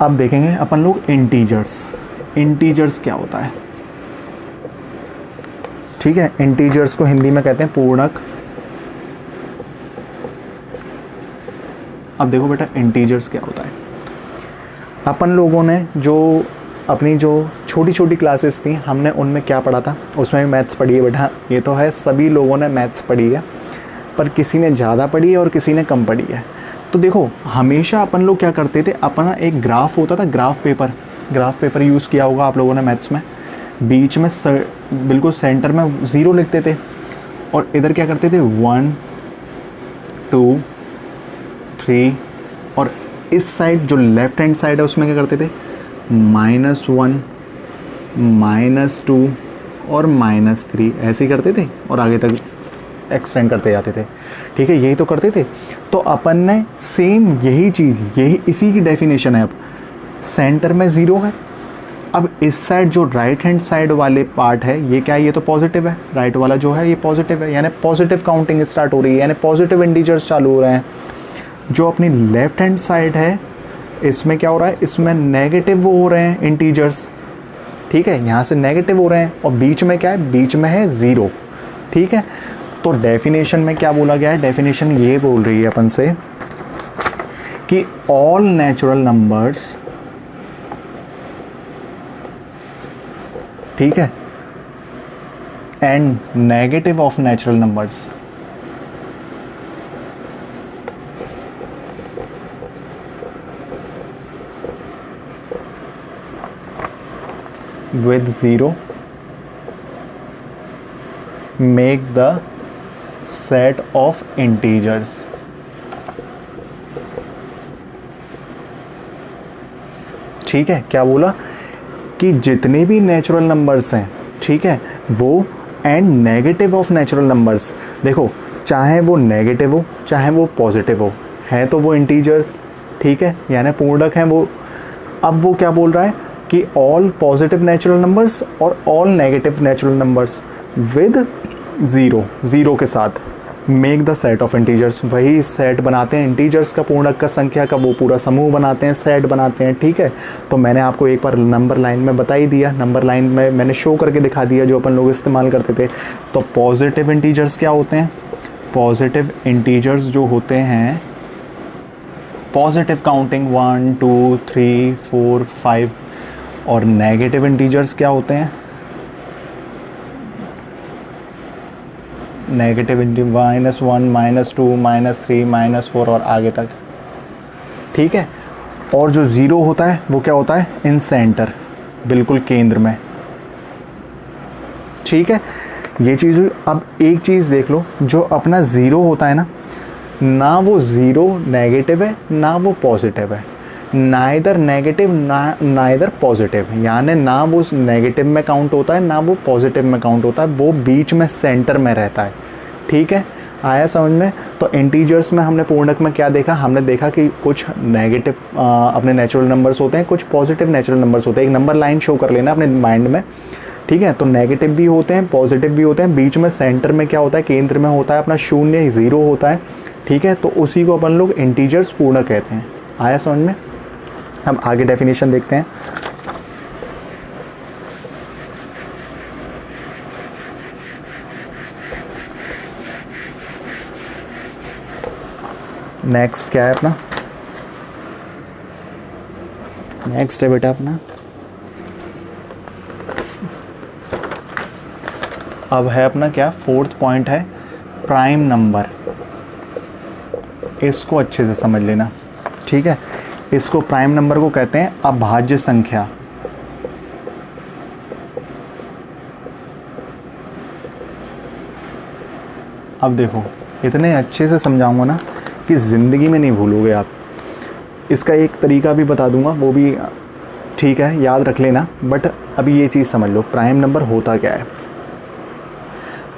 अब देखेंगे अपन लोग इंटीजर्स। इंटीजर्स क्या होता है? ठीक है, इंटीजर्स को हिंदी में कहते हैं पूर्णांक। अब देखो बेटा, इंटीजर्स क्या होता है। अपन लोगों ने जो अपनी जो छोटी छोटी क्लासेस थी, हमने उनमें क्या पढ़ा था? उसमें भी मैथ्स पढ़ी है बेटा, ये तो है, सभी लोगों ने मैथ्स पढ़ी है, पर किसी ने ज़्यादा पढ़ी है और किसी ने कम पढ़ी है। तो देखो हमेशा अपन लोग क्या करते थे, अपना एक ग्राफ होता था, ग्राफ पेपर यूज़ किया होगा आप लोगों ने मैथ्स में। बीच में बिल्कुल सेंटर में 0 लिखते थे, और इधर क्या करते थे? 1 2 3, और इस साइड जो लेफ्ट हैंड साइड है उसमें क्या करते थे? -1 -2 और -3 ऐसे ही करते थे, और आगे तक एक्सटेंड करते जाते थे। ठीक है, यही तो करते थे। तो अपन ने सेम यही चीज़, यही इसी की डेफिनेशन है। अब सेंटर में 0 है, अब इस साइड जो राइट हैंड साइड वाले पार्ट है ये क्या है? ये तो पॉजिटिव है, राइट वाला जो है ये पॉजिटिव है, यानी पॉजिटिव काउंटिंग स्टार्ट हो रही है, यानी पॉजिटिव इंटीजर्स चालू हो रहे हैं। जो अपनी लेफ्ट हैंड साइड है इसमें क्या हो रहा है? इसमें नेगेटिव वो हो रहे हैं इंटीजर्स। ठीक है, यहाँ से नेगेटिव हो रहे हैं, और बीच में क्या है? बीच में है 0। ठीक है, तो डेफिनेशन में क्या बोला गया है? डेफिनेशन ये बोल रही है अपन से कि ऑल नेचुरल नंबर्स, ठीक है, and negative of natural numbers with 0 make the set of integers। ठीक है, क्या बोला कि जितने भी नेचुरल नंबर्स हैं, ठीक है, वो and negative of natural numbers, देखो चाहे वो नेगेटिव हो चाहे वो पॉजिटिव हो, है तो वो इंटीजर्स। ठीक है, यानी पूर्णांक हैं वो। अब वो क्या बोल रहा है कि ऑल पॉजिटिव नेचुरल नंबर्स और all negative natural numbers with 0 के साथ make the set of integers. वही सेट बनाते हैं इंटीजर्स का, पूर्णांक का, संख्या का, वो पूरा समूह बनाते हैं, सेट बनाते हैं। ठीक है, तो मैंने आपको एक बार नंबर लाइन में बता ही दिया, नंबर लाइन में मैंने शो करके दिखा दिया जो अपन लोग इस्तेमाल करते थे। तो पॉजिटिव इंटीजर्स क्या होते हैं? पॉजिटिव इंटीजर्स जो होते हैं, पॉजिटिव काउंटिंग 1 2 3 4 5, और नेगेटिव इंटीजर्स क्या होते हैं? नेगेटिव -1 -2 -3 -4 और आगे तक। ठीक है, और जो 0 होता है वो क्या होता है? इन सेंटर, बिल्कुल केंद्र में। ठीक है, ये चीज़ हुई। अब एक चीज़ देख लो, जो अपना 0 होता है ना वो 0 नेगेटिव है ना वो पॉजिटिव है। नाइदर नेगेटिव नाइदर पॉजिटिव, यानी ना वो नेगेटिव में काउंट होता है ना वो पॉजिटिव में काउंट होता है, वो बीच में सेंटर में रहता है। ठीक है, आया समझ में। तो इंटीजर्स में हमने पूर्णक में क्या देखा, हमने देखा कि कुछ नेगेटिव अपने नेचुरल नंबर्स होते हैं, कुछ पॉजिटिव नेचुरल नंबर्स होते हैं। एक नंबर लाइन शो कर लेना अपने माइंड में। ठीक है, तो नेगेटिव भी होते हैं पॉजिटिव भी होते हैं, बीच में सेंटर में क्या होता है, केंद्र में होता है अपना शून्य, ज़ीरो होता है। ठीक है, तो उसी को अपन लोग इंटीजर्स पूर्णक कहते हैं। आया समझ में। अब आगे डेफिनेशन देखते हैं। नेक्स्ट क्या है अपना, नेक्स्ट है बेटा अपना, अब है अपना क्या, फोर्थ पॉइंट है प्राइम नंबर। इसको अच्छे से समझ लेना। ठीक है, इसको प्राइम नंबर को कहते हैं अभाज्य संख्या। अब देखो, इतने अच्छे से समझाऊंगा ना कि ज़िंदगी में नहीं भूलोगे आप। इसका एक तरीका भी बता दूंगा, वो भी ठीक है याद रख लेना, बट अभी ये चीज़ समझ लो प्राइम नंबर होता क्या है।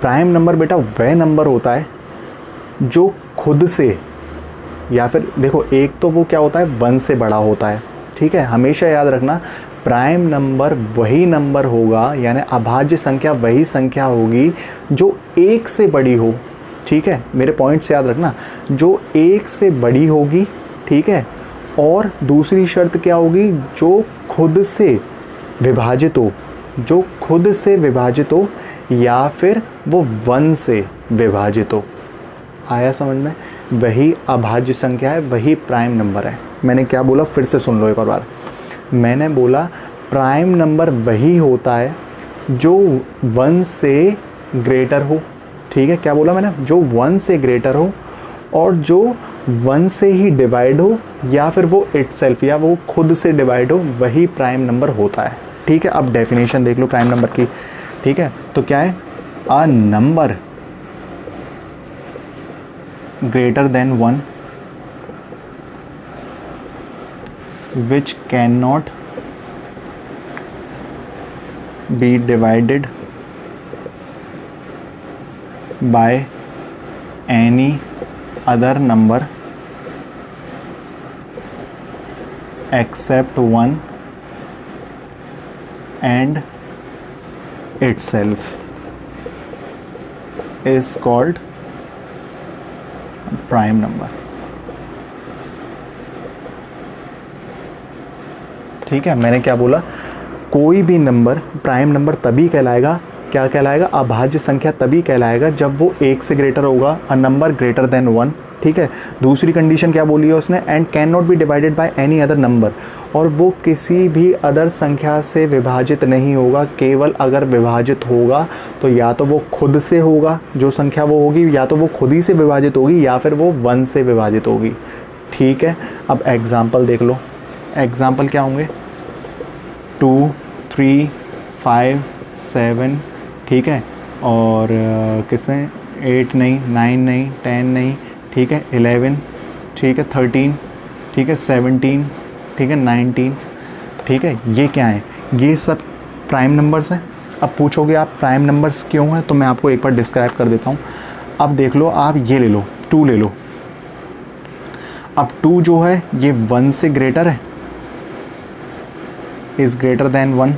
प्राइम नंबर बेटा वह नंबर होता है जो खुद से, या फिर देखो एक तो वो क्या होता है, 1 से बड़ा होता है। ठीक है, हमेशा याद रखना प्राइम नंबर वही नंबर होगा, यानी अभाज्य संख्या वही संख्या होगी जो 1 से बड़ी हो। ठीक है, मेरे पॉइंट्स याद रखना, जो 1 से बड़ी होगी। ठीक है, और दूसरी शर्त क्या होगी, जो खुद से विभाजित हो, जो खुद से विभाजित हो, या फिर वो 1 से विभाजित हो। आया समझ में, वही अभाज्य संख्या है, वही प्राइम नंबर है। मैंने क्या बोला, फिर से सुन लो एक और बार। मैंने बोला प्राइम नंबर वही होता है जो 1 से ग्रेटर हो। ठीक है, क्या बोला मैंने, जो 1 से ग्रेटर हो और जो 1 से ही डिवाइड हो, या फिर वो इटसेल्फ या वो खुद से डिवाइड हो, वही प्राइम नंबर होता है। ठीक है, अब डेफिनेशन देख लो प्राइम नंबर की। ठीक है, तो क्या है, a number greater than 1 which cannot be divided by any other number except 1 and itself is called prime number. ठीक है, मैंने क्या बोला, कोई भी नंबर प्राइम नंबर तभी कहलाएगा, क्या कहलाएगा, अभाज्य संख्या तभी कहलाएगा जब वो 1 से ग्रेटर होगा, अ नंबर ग्रेटर देन 1। ठीक है, दूसरी कंडीशन क्या बोली है उसने, and can not be divided by any other number, और वो किसी भी अदर संख्या से विभाजित नहीं होगा। केवल अगर विभाजित होगा तो या तो वो खुद से होगा, जो संख्या वो होगी, या तो वो खुद ही से विभाजित होगी, या फिर वो 1 से विभाजित होगी। ठीक है, अब एग्जाम्पल देख लो। एग्जाम्पल क्या होंगे, 2, 3, 5, 7। ठीक है, और किससे, 8 नहीं, 9 नहीं, 10 नहीं, ठीक है, 11, ठीक है, 13, ठीक है, 17, ठीक है, 19। ठीक है, ये क्या है, ये सब प्राइम नंबर्स हैं। अब पूछोगे आप प्राइम नंबर्स क्यों हैं, तो मैं आपको एक बार डिस्क्राइब कर देता हूँ। अब देख लो, आप ये ले लो, 2 ले लो। अब 2 जो है ये 1 से ग्रेटर है, is greater than 1।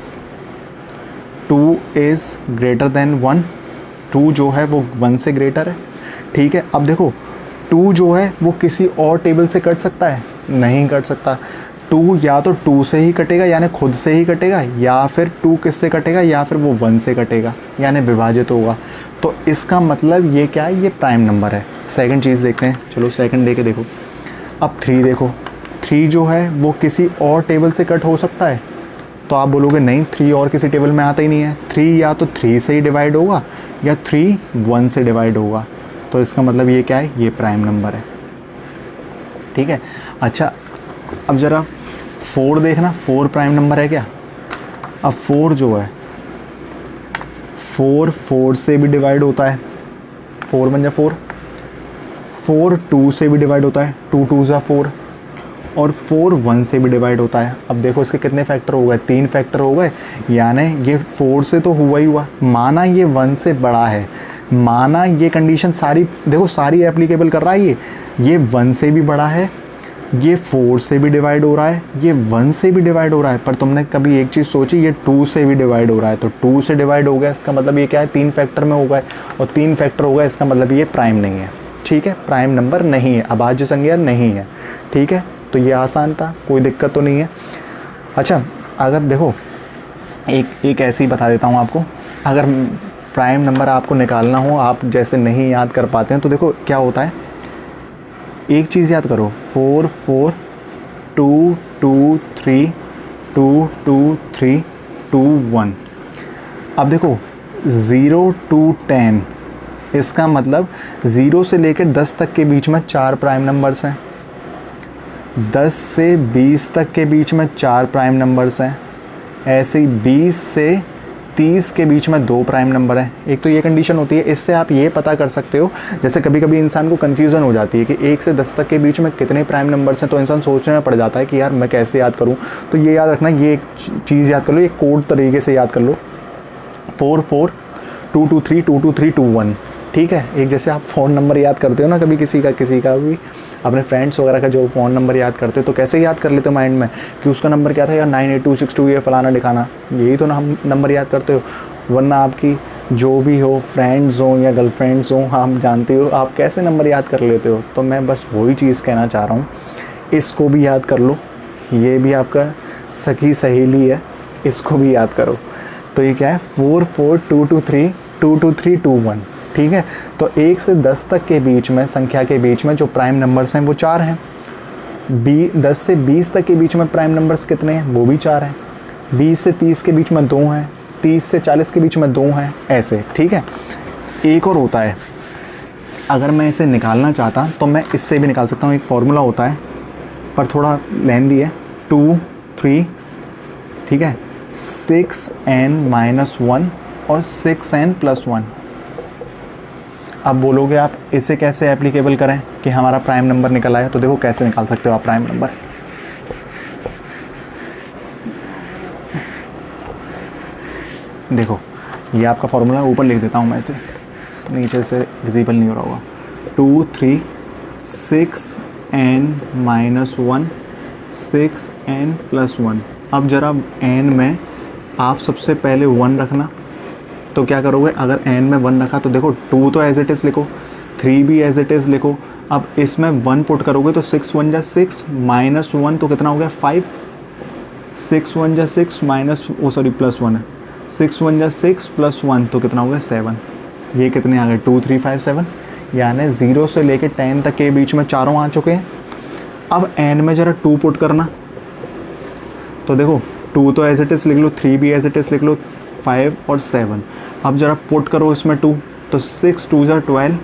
2 is greater than 1, 2 जो है वो 1 से ग्रेटर है। ठीक है, अब देखो 2 जो है वो किसी और टेबल से कट सकता है, नहीं कट सकता। 2 या तो 2 से ही कटेगा, यानी खुद से ही कटेगा, या फिर 2 किससे कटेगा, या फिर वो 1 से कटेगा, यानी विभाजित होगा। तो इसका मतलब ये क्या है, ये प्राइम नंबर है। सेकंड चीज़ देखते हैं, चलो सेकंड लेके देखो। अब 3 देखो, 3 जो है वो किसी और टेबल से कट हो सकता है, तो आप बोलोगे नहीं 3 और किसी टेबल में आता ही नहीं है। 3 या तो 3 से ही डिवाइड होगा, या 3 1 से डिवाइड होगा, तो इसका मतलब ये क्या है, ये प्राइम नंबर है। ठीक है, अच्छा अब ज़रा 4 देखना, 4 प्राइम नंबर है क्या। अब 4 जो है, 4 से भी डिवाइड होता है, 4 बन जा 4। 4 2 से भी डिवाइड होता है, 2 2 जा 4। और 4 1 से भी डिवाइड होता है। अब देखो इसके कितने फैक्टर हो गए, 3 फैक्टर हो गए, यानी ये 4 से तो हुआ ही हुआ, माना ये 1 से बड़ा है, माना ये कंडीशन सारी देखो सारी एप्लीकेबल कर रहा है, ये 1 से भी बड़ा है, ये 4 से भी डिवाइड हो रहा है, ये 1 से भी डिवाइड हो रहा है, पर तुमने कभी एक चीज़ सोची, ये 2 से भी डिवाइड हो रहा है, तो 2 से डिवाइड हो गया, इसका मतलब ये क्या है, 3 फैक्टर में हो गए, और 3 फैक्टर हो गया, इसका मतलब ये प्राइम नहीं है। ठीक है, प्राइम नंबर नहीं है, अभाज्य संख्या नहीं है। ठीक है, तो ये आसान था, कोई दिक्कत तो नहीं है। अच्छा, अगर देखो एक ऐसे ही बता देता हूँ आपको, अगर प्राइम नंबर आपको निकालना हो, आप जैसे नहीं याद कर पाते हैं, तो देखो क्या होता है, एक चीज़ याद करो, 4 4 2 2 3 2 2 3 2 1। अब देखो 0 to 10, इसका मतलब 0 से लेकर 10 तक के बीच में 4 प्राइम नंबर्स हैं, 10 से 20 तक के बीच में 4 प्राइम नंबर्स हैं, ऐसे ही 20 से 30 के बीच में 2 प्राइम नंबर हैं। एक तो ये कंडीशन होती है, इससे आप ये पता कर सकते हो, जैसे कभी कभी इंसान को कन्फ्यूज़न हो जाती है कि 1 से 10 तक के बीच में कितने प्राइम नंबर्स हैं, तो इंसान सोचने में पड़ जाता है कि यार मैं कैसे याद करूं। तो ये याद रखना, ये एक चीज़ याद कर लो, ये कोड तरीके से याद कर लो, 4 4 2 2 3 2 2 3 2 1। ठीक है, एक जैसे आप फ़ोन नंबर याद करते हो ना, कभी किसी का भी अपने फ्रेंड्स वगैरह का जो फ़ोन नंबर याद करते हो, तो कैसे याद कर लेते हो माइंड में कि उसका नंबर क्या था यार, 98262, ये फलाना दिखाना, यही तो ना हम नंबर याद करते हो। वरना आपकी जो भी हो, फ्रेंड्स हो या गर्लफ्रेंड्स हो, आप जानते हो आप कैसे नंबर याद कर लेते हो। तो मैं बस वही चीज़ कहना चाह रहा हूँ, इसको भी याद कर लो, ये भी आपका सखी सहेली है, इसको भी याद करो। तो ये क्या है, 4 4 2 2 3 2 2 3 2 1। ठीक है, तो 1 से 10 तक के बीच में, संख्या के बीच में जो प्राइम नंबर्स हैं वो 4 हैं। 10 से 20 तक के बीच में प्राइम नंबर्स कितने हैं, वो भी 4 हैं। 20 से 30 के बीच में 2 हैं, 30 से 40 के बीच में 2 हैं, ऐसे। ठीक है, एक और होता है, अगर मैं इसे निकालना चाहता तो मैं इससे भी निकाल सकता हूँ, एक फार्मूला होता है पर थोड़ा लेंदी है, 2 3, ठीक है, 6n-1 और 6n+1। अब बोलोगे आप इसे कैसे एप्लीकेबल करें कि हमारा प्राइम नंबर निकल आया, तो देखो कैसे निकाल सकते हो आप प्राइम नंबर। देखो ये आपका फॉर्मूला ऊपर लिख देता हूँ मैं, इसे नीचे से विजिबल नहीं हो रहा होगा। 2 3 6n-1 6n+1। अब जरा n में आप सबसे पहले 1 रखना, तो क्या करोगे, अगर n में 1 रखा तो देखो 2 तो एज इट इज़ लिखो, 3 भी एज इट इज़ लिखो। अब इसमें 1 पुट करोगे तो 6 1 जा 6 -1 तो कितना हो गया 5, 6 1 जा 6 माइनस +1 है, 6 1 जा 6 +1 तो कितना हो गया 7। ये कितने आ गए 2 3 5 7, यानी 0 से लेके 10 तक के बीच में चारों आ चुके हैं। अब n में ज़रा 2 पुट करना, तो देखो 2 तो एज इट इज़ लिख लो, 3 भी एज इट इज़ लिख लो, 5 और 7। अब जरा पुट करो इसमें 2, तो 6 2 जा 12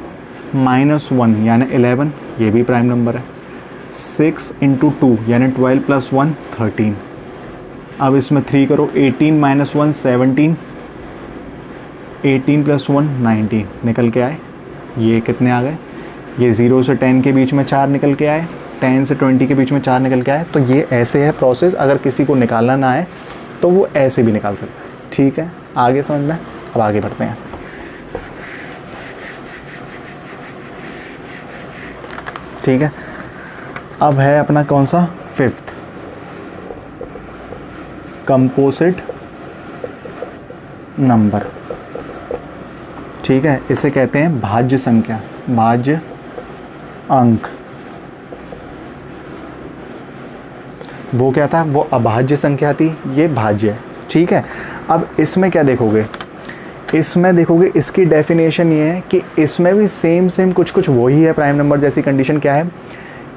-1 यानी 11, ये भी प्राइम नंबर है। 6 × 2 यानी 12 + 1 13। अब इसमें 3 करो, 18 - 1 17, 18 + 1 19 निकल के आए। ये कितने आ गए, ये 0 से 10 के बीच में 4 निकल के आए, 10 से 20 के बीच में 4 निकल के आए। तो ये ऐसे है प्रोसेस, अगर किसी को निकालना ना आए तो वो ऐसे भी निकाल सकता है। ठीक है, आगे समझ में। अब आगे बढ़ते हैं। ठीक है, अब है अपना कौन सा, 5th कंपोजिट नंबर। ठीक है, इसे कहते हैं भाज्य संख्या, भाज्य अंक। वो क्या था, वो अभाज्य संख्या थी, ये भाज्य है। ठीक है, अब इसमें क्या देखोगे, इसमें देखोगे इसकी डेफिनेशन ये है कि इसमें भी सेम कुछ वही है प्राइम नंबर जैसी। कंडीशन क्या है,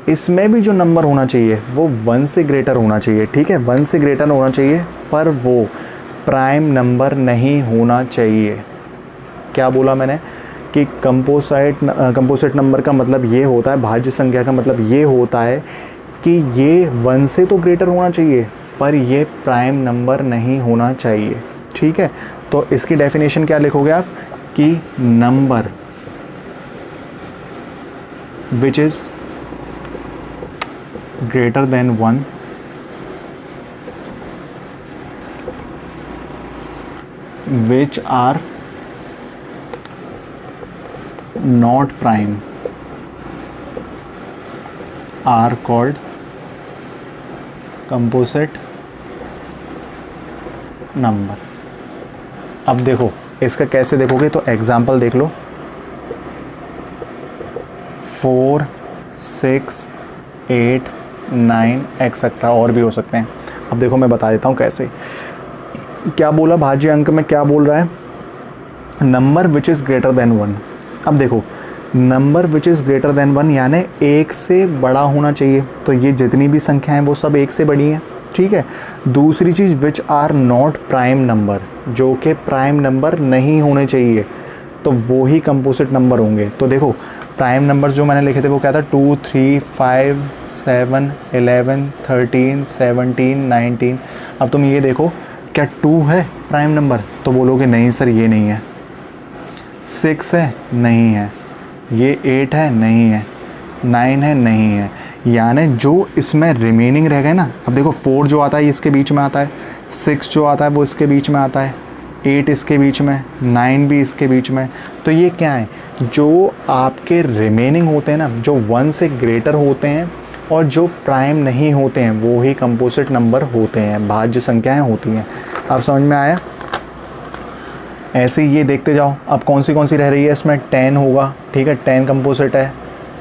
इसमें भी जो नंबर होना चाहिए वो 1 से ग्रेटर होना चाहिए। ठीक है, 1 से ग्रेटर होना चाहिए, पर वो प्राइम नंबर नहीं होना चाहिए। क्या बोला मैंने कि कंपोजिट नंबर का मतलब ये होता है, भाज्य संख्या का मतलब ये होता है कि ये 1 से तो ग्रेटर होना चाहिए, पर ये प्राइम नंबर नहीं होना चाहिए। ठीक है, तो इसकी डेफिनेशन क्या लिखोगे आप कि number which is greater than 1 which are not prime are called composite number। अब देखो इसका कैसे देखोगे, तो एग्जाम्पल देख लो, 4, 6, 8, 9 एक्सेट्रा, और भी हो सकते हैं। अब देखो मैं बता देता हूँ कैसे। क्या बोला भाज्य अंक में, क्या बोल रहा है, number which is greater than 1। अब देखो number which is greater than 1 यानी 1 से बड़ा होना चाहिए, तो ये जितनी भी संख्या हैं वो सब 1 से बड़ी हैं, ठीक है। दूसरी चीज़ which are not prime number, जो कि प्राइम नंबर नहीं होने चाहिए, तो वो ही कंपोजिट नंबर होंगे। तो देखो प्राइम नंबर जो मैंने लिखे थे वो क्या था, 2, 3, 5, 7, 11, 13, 17, 19। अब तुम ये देखो क्या 2 है प्राइम नंबर, तो बोलोगे नहीं सर ये नहीं है। 6 है, नहीं है। ये 8 है, नहीं है। 9 है, नहीं है। यानी जो इसमें रिमेनिंग रह गए ना, अब देखो 4 जो आता है इसके बीच में आता है, 6 जो आता है वो इसके बीच में आता है, 8 इसके बीच में, 9 भी इसके बीच में। तो ये क्या है, जो आपके रिमेनिंग होते हैं ना, जो 1 से ग्रेटर होते हैं और जो प्राइम नहीं होते हैं, वो ही कंपोजिट नंबर होते हैं, भाज्य संख्याएं होती हैं। अब समझ में आया? ऐसे ही ये देखते जाओ। अब कौन सी रह रही है इसमें, 10 होगा, ठीक है, 10 कंपोजिट है,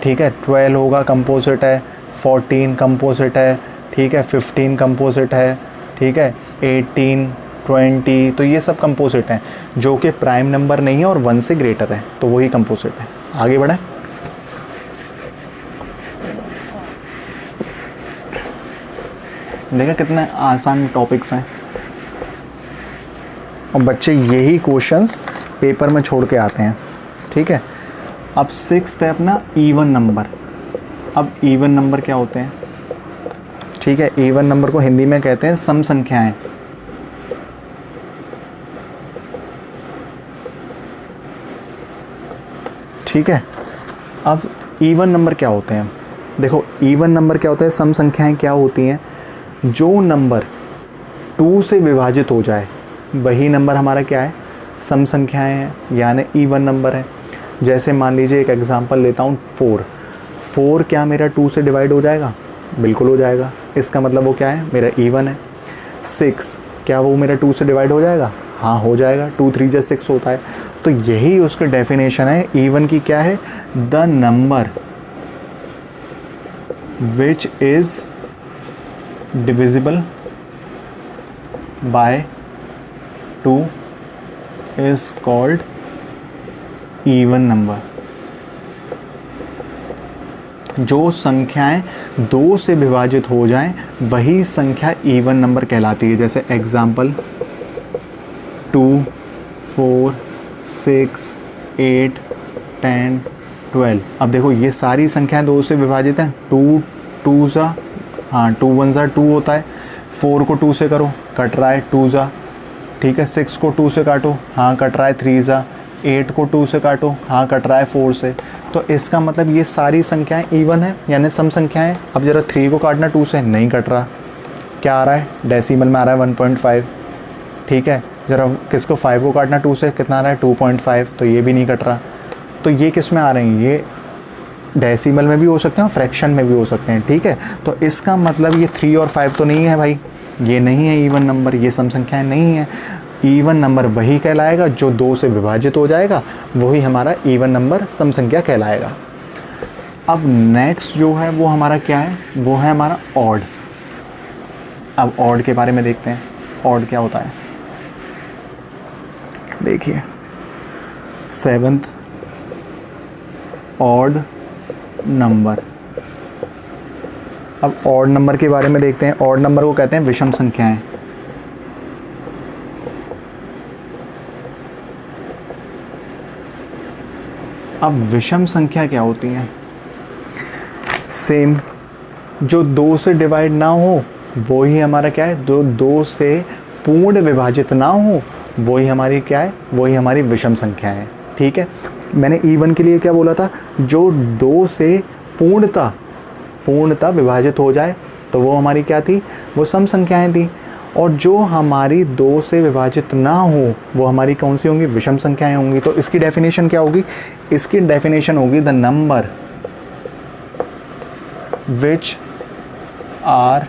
ठीक है, 12 होगा कंपोजिट है, 14 कंपोजिट है, ठीक है, 15 कंपोजिट है, ठीक है, 18, 20, तो ये सब कंपोजिट हैं जो कि प्राइम नंबर नहीं है और 1 से ग्रेटर है, तो वही कंपोजिट है। आगे बढ़े। देखा कितने आसान टॉपिक्स हैं, और बच्चे यही क्वेश्चंस पेपर में छोड़ के आते हैं, ठीक है। अब 6th है अपना इवन नंबर। अब इवन नंबर क्या होते हैं, ठीक है, इवन नंबर को हिंदी में कहते हैं सम संख्याएं। ठीक है। अब इवन नंबर क्या होते हैं, देखो इवन नंबर क्या होता है, सम संख्याएं क्या होती हैं, जो नंबर 2 से विभाजित हो जाए वही नंबर हमारा क्या है, सम संख्याएं हैं, यानी इवन नंबर है। जैसे मान लीजिए एक एग्जांपल लेता हूँ, 4 क्या मेरा 2 से डिवाइड हो जाएगा, बिल्कुल हो जाएगा, इसका मतलब वो क्या है, मेरा इवन है। 6 क्या वो मेरा 2 से डिवाइड हो जाएगा, हाँ हो जाएगा, 2 3 जा 6 होता है। तो यही उसकी डेफिनेशन है इवन की, क्या है, the number which is divisible by 2 is called even number. जो संख्याएं 2 से विभाजित हो जाएं वही संख्या इवन नंबर कहलाती है। जैसे एग्जाम्पल 2, 4, 6, 8, 10, 12। अब देखो ये सारी संख्याएं 2 से विभाजित हैं। 2 2 ज़ा, हाँ 2 1 ज़ा 2 होता है। 4 को 2 से करो, कट रहा है 2 ज़ा, ठीक है। 6 को 2 से काटो, हाँ कट रहा है 3 ज़ा। 8 को 2 से काटो, हाँ कट रहा है 4 से। तो इसका मतलब ये सारी संख्याएं इवन है, यानी सम संख्याएं। अब जरा 3 को काटना 2 से, नहीं कट रहा, क्या आ रहा है, डेसिमल में आ रहा है 1.5, ठीक है। जरा किसको 5 को काटना 2 से, कितना आ रहा है 2.5, तो ये भी नहीं कट रहा। तो ये किस में आ रहे हैं, ये डेसिमल में भी हो सकते हैं और फ्रैक्शन में भी हो सकते हैं, ठीक है। तो इसका मतलब ये 3 और 5 तो नहीं है भाई, ये नहीं है इवन नंबर, ये सम संख्याएं नहीं है। इवन नंबर वही कहलाएगा जो 2 से विभाजित हो जाएगा, वही हमारा इवन नंबर सम संख्या कहलाएगा। अब नेक्स्ट जो है वो हमारा क्या है, वो है हमारा ऑड। अब ऑड के बारे में देखते हैं, ऑड क्या होता है। देखिए 7th ऑड नंबर। अब ऑड नंबर के बारे में देखते हैं। ऑड नंबर को कहते हैं विषम संख्याएं। अब विषम संख्या क्या होती हैं, सेम, जो 2 से डिवाइड ना हो वो ही हमारा क्या है, 2 से पूर्ण विभाजित ना हो वही हमारी क्या है, वही हमारी विषम संख्या है, ठीक है। मैंने इवन के लिए क्या बोला था, जो 2 से पूर्णतः पूर्णतः विभाजित हो जाए तो वो हमारी क्या थी, वो सम संख्याएं थी। और जो हमारी 2 से विभाजित ना हो वो हमारी कौन सी होंगी, विषम संख्याएं होंगी। तो इसकी डेफिनेशन क्या होगी, इसकी डेफिनेशन होगी the number which are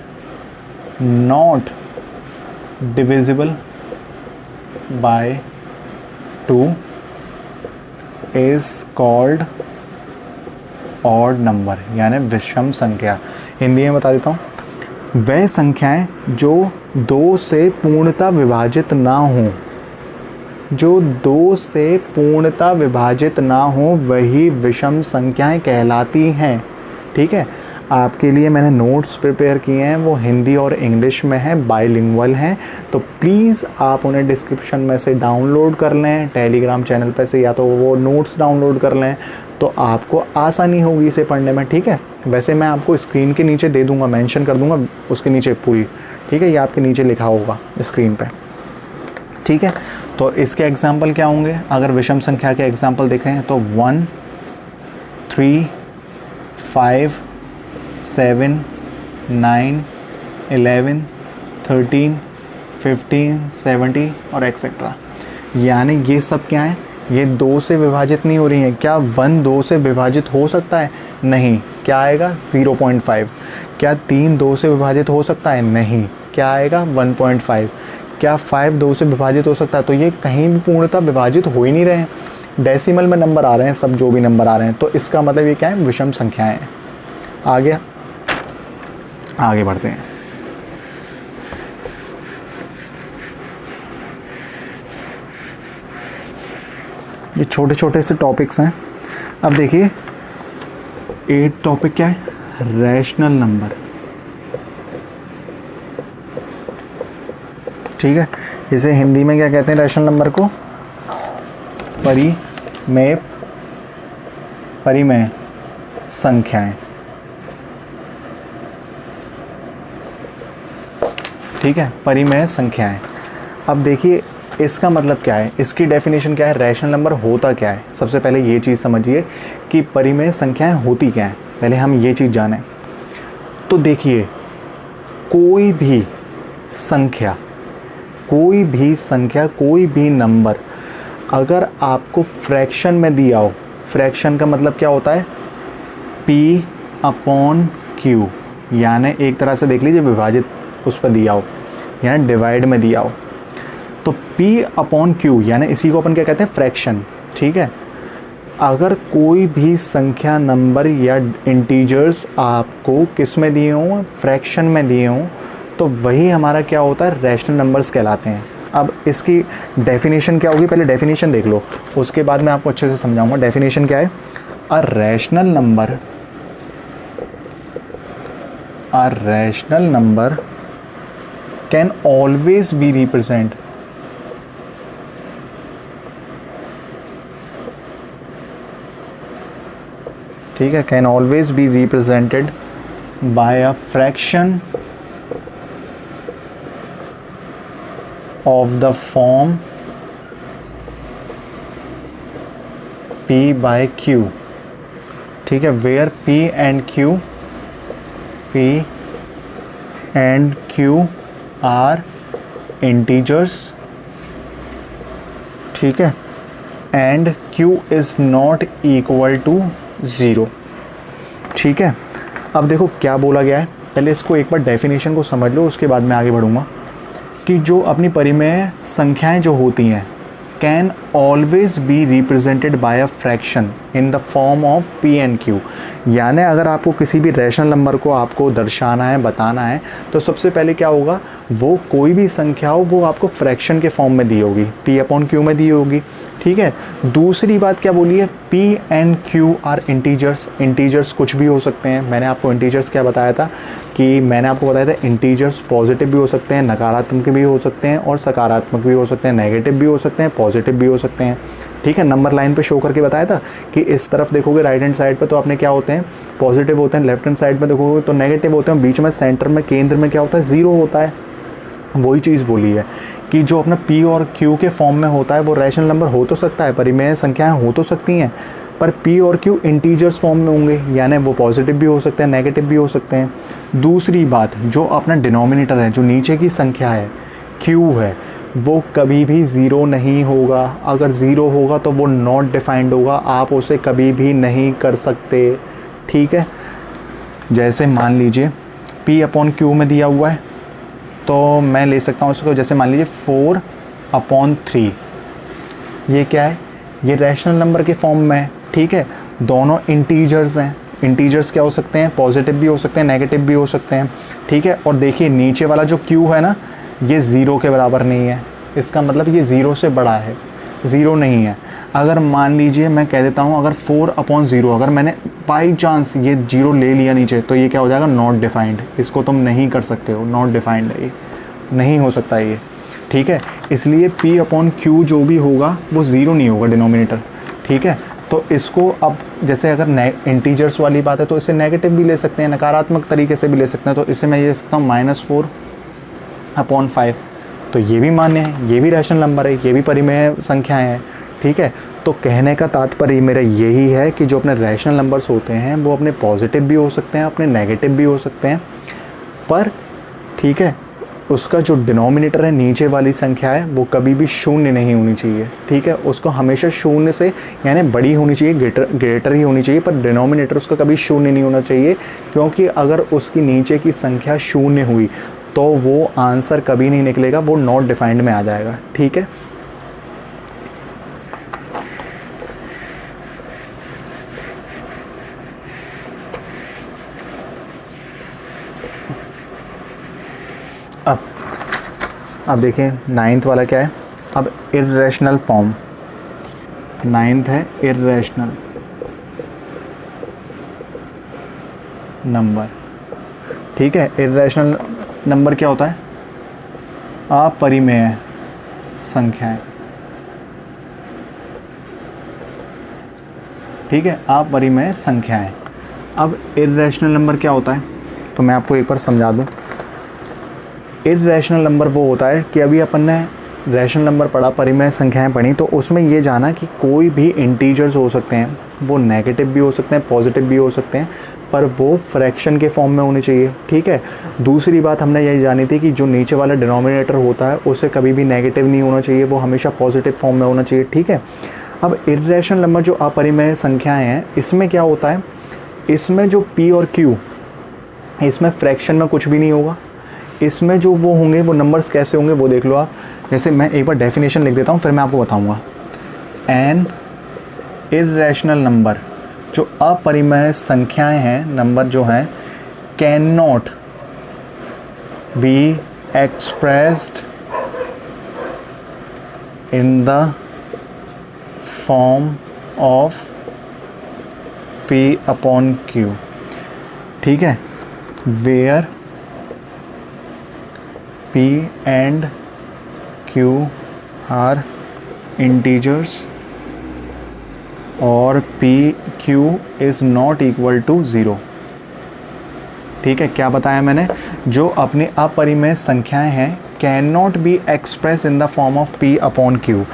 not divisible by 2 is called odd number, यानी विषम संख्या। हिंदी में बता देता हूँ, वह संख्याएं जो 2 से पूर्णतः विभाजित ना हो, जो 2 से पूर्णतः विभाजित ना हो वही विषम संख्याएं कहलाती हैं। ठीक है, आपके लिए मैंने नोट्स प्रिपेयर किए हैं, वो हिंदी और इंग्लिश में हैं, बाइलिंगुअल हैं, तो प्लीज़ आप उन्हें डिस्क्रिप्शन में से डाउनलोड कर लें, टेलीग्राम चैनल पे से, या तो वो नोट्स डाउनलोड कर लें, तो आपको आसानी होगी इसे पढ़ने में। ठीक है, वैसे मैं आपको स्क्रीन के नीचे दे दूँगा, मेंशन कर दूँगा उसके नीचे पूरी। ठीक है, ये आपके नीचे लिखा होगा स्क्रीन पे। ठीक है, तो इसके एग्जाम्पल क्या होंगे, अगर विषम संख्या के एग्जाम्पल देखें तो 1, 3, 5, 7, 9, 11, 13, 15, 70 और एक्सेट्रा। यानी ये सब क्या है, ये 2 से विभाजित नहीं हो रही हैं। क्या 1 2 से विभाजित हो सकता है? नहीं। क्या आएगा? 0.5। क्या 3 2 से विभाजित हो सकता है? नहीं। क्या आएगा? 1.5। क्या 5 2 से विभाजित हो सकता है? तो ये कहीं भी पूर्णतः विभाजित हो ही नहीं रहे हैं, डेसिमल में नंबर आ रहे हैं सब, जो भी नंबर आ रहे हैं। तो इसका मतलब ये क्या है, विषम संख्याएं हैं। आगे बढ़ते हैं। ये छोटे छोटे से टॉपिक्स हैं। अब देखिए 8 टॉपिक क्या है, रैशनल नंबर। ठीक है, इसे हिंदी में क्या कहते हैं रैशनल नंबर को? परिमेय संख्याएं। ठीक है, परिमेय संख्याएं। अब देखिए इसका मतलब क्या है, इसकी डेफिनेशन क्या है, रैशनल नंबर होता क्या है। सबसे पहले ये चीज़ समझिए कि परिमेय संख्याएं होती क्या हैं, पहले हम ये चीज़ जानें। तो देखिए कोई भी संख्या, कोई भी नंबर अगर आपको फ्रैक्शन में दिया हो, फ्रैक्शन का मतलब क्या होता है, P/Q, यानी एक तरह से देख लीजिए विभाजित उस पर दिया हो, यानी डिवाइड में दिया हो, तो P/Q यानी इसी को अपन क्या कहते हैं, फ्रैक्शन। ठीक है, अगर कोई भी संख्या, नंबर या इंटीजर्स आपको किस में दिए हों, फ्रैक्शन में दिए हों, तो वही हमारा क्या होता है, रैशनल नंबर्स कहलाते हैं। अब इसकी डेफिनेशन क्या होगी, पहले डेफिनेशन देख लो, उसके बाद मैं आपको अच्छे से समझाऊंगा। डेफिनेशन क्या है, a rational number can always be represent ठीक है, can always be represented by a fraction of the form P/Q। ठीक है, where P and Q are integers। ठीक है, and Q is not equal to 0। ठीक है, अब देखो क्या बोला गया है, पहले इसको एक बार डेफिनेशन को समझ लो, उसके बाद मैं आगे बढ़ूंगा। कि जो अपनी परिमेय संख्याएं जो होती हैं, can always be represented by a fraction in the form of P and Q। यानी अगर आपको किसी भी रैशनल नंबर को आपको दर्शाना है, बताना है, तो सबसे पहले क्या होगा, वो कोई भी संख्या हो वो आपको फ्रैक्शन के फॉर्म में दी होगी, P/Q में दी होगी। ठीक है, दूसरी बात क्या बोली है, P and Q are integers. Integers कुछ भी हो सकते हैं। मैंने आपको इंटीजर्स क्या बताया था, कि मैंने आपको बताया था इंटीजर्स पॉजिटिव भी हो सकते हैं, नकारात्मक भी हो सकते हैं, और सकारात्मक भी हो सकते हैं, नेगेटिव भी हो सकते हैं, पॉजिटिव भी हो सकते हैं। ठीक है, नंबर लाइन पे शो करके बताया था कि इस तरफ देखोगे राइट हैंड साइड पे तो आपने क्या होते हैं, पॉजिटिव होते हैं, लेफ्ट हैंड साइड पे देखोगे तो नेगेटिव होते हैं, बीच में सेंटर में केंद्र में क्या होता है, 0 होता है। वही चीज़ बोली है कि जो अपना P और Q के फॉर्म में होता है वो रैशनल नंबर हो तो सकता है, परिमेय संख्याएं हो तो सकती हैं, पर P और Q इंटीजर्स फॉर्म में होंगे, यानी वो पॉजिटिव भी हो सकते हैं, नेगेटिव भी हो सकते हैं। दूसरी बात, जो अपना डिनोमिनेटर है, जो नीचे की संख्या है Q है, वो कभी भी ज़ीरो नहीं होगा। अगर ज़ीरो होगा तो वो नॉट डिफाइंड होगा, आप उसे कभी भी नहीं कर सकते, ठीक है। जैसे मान लीजिए P/Q में दिया हुआ है, तो मैं ले सकता हूँ उसको, जैसे मान लीजिए 4/3, ये क्या है, ये रैशनल नंबर के फॉर्म में है, ठीक है। दोनों इंटीजर्स हैं, इंटीजर्स क्या हो सकते हैं, पॉजिटिव भी हो सकते हैं, नेगेटिव भी हो सकते हैं, ठीक है। और देखिए नीचे वाला जो Q है ना, ये ज़ीरो के बराबर नहीं है, इसका मतलब ये ज़ीरो से बड़ा है, ज़ीरो नहीं है। अगर मान लीजिए मैं कह देता हूँ, अगर 4/0 अगर मैंने बाई चांस ये जीरो ले लिया नीचे, तो ये क्या हो जाएगा, नॉट डिफाइंड। इसको तुम नहीं कर सकते हो, नॉट डिफाइंड है, ये नहीं हो सकता ये, ठीक है। इसलिए P/Q जो भी होगा वो ज़ीरो नहीं होगा डिनोमिनेटर, ठीक है। तो इसको अब जैसे अगर इंटीजर्स वाली बात है तो इसे नेगेटिव भी ले सकते हैं, नकारात्मक तरीके से भी ले सकते हैं। तो इसे मैं ये ले सकता हूँ -4/5, तो ये भी मान्य है, ये भी रैशनल नंबर है, ये भी परिमेय संख्याएं हैं, ठीक है। तो कहने का तात्पर्य मेरा यही है कि जो अपने रैशनल नंबर्स होते हैं वो अपने पॉजिटिव भी हो सकते हैं, अपने नेगेटिव भी हो सकते हैं, पर ठीक है, उसका जो डिनोमिनेटर है, नीचे वाली संख्या है, वो कभी भी शून्य नहीं होनी चाहिए, ठीक है। उसको हमेशा शून्य से यानी बड़ी होनी चाहिए, ग्रेटर ही होनी चाहिए, पर डिनोमिनेटर उसका कभी शून्य नहीं होना चाहिए, क्योंकि अगर उसकी नीचे की संख्या शून्य हुई तो वो आंसर कभी नहीं निकलेगा, वो नॉट डिफाइंड में आ जाएगा, ठीक है। अब देखिए 9th वाला क्या है, अब इर्रेशनल फॉर्म, 9th है इर्रेशनल नंबर, ठीक है। इर्रेशनल नंबर क्या होता है, अपरिमेय संख्याएं, ठीक है, अपरिमेय संख्याएं। अब इर्रेशनल नंबर क्या होता है, तो मैं आपको एक बार समझा दूं। इर्रेशनल नंबर वो होता है कि अभी अपन ने रैशनल नंबर पढ़ा, परिमेय संख्याएं पढ़ी, तो उसमें ये जाना कि कोई भी इंटीजर्स हो सकते हैं, वो नेगेटिव भी हो सकते हैं, पॉजिटिव भी हो सकते हैं, पर वो फ्रैक्शन के फॉर्म में होने चाहिए, ठीक है। दूसरी बात हमने यही जानी थी कि जो नीचे वाला डिनोमिनेटर होता है उसे कभी भी नेगेटिव नहीं होना चाहिए, वो हमेशा पॉजिटिव फॉर्म में होना चाहिए, ठीक है। अब इर्रेशनल नंबर जो अपरिमेय संख्याएँ हैं, इसमें क्या होता है, इसमें जो P और Q, इसमें फ्रैक्शन में कुछ भी नहीं होगा। इसमें जो वो होंगे, वो नंबर्स कैसे होंगे वो देख लो आप। जैसे मैं एक बार डेफिनेशन लिख देता हूँ, फिर मैं आपको बताऊँगा। एन इर्रेशनल नंबर, जो अपरिमेय संख्याएं हैं, नंबर जो हैं, can not be expressed in the form of P/Q, ठीक है, where P and Q are integers और PQ is not equal to 0, ठीक है। क्या बताया मैंने, जो अपनी अपरिमेय संख्याएं हैं can not be express in the form of P/Q,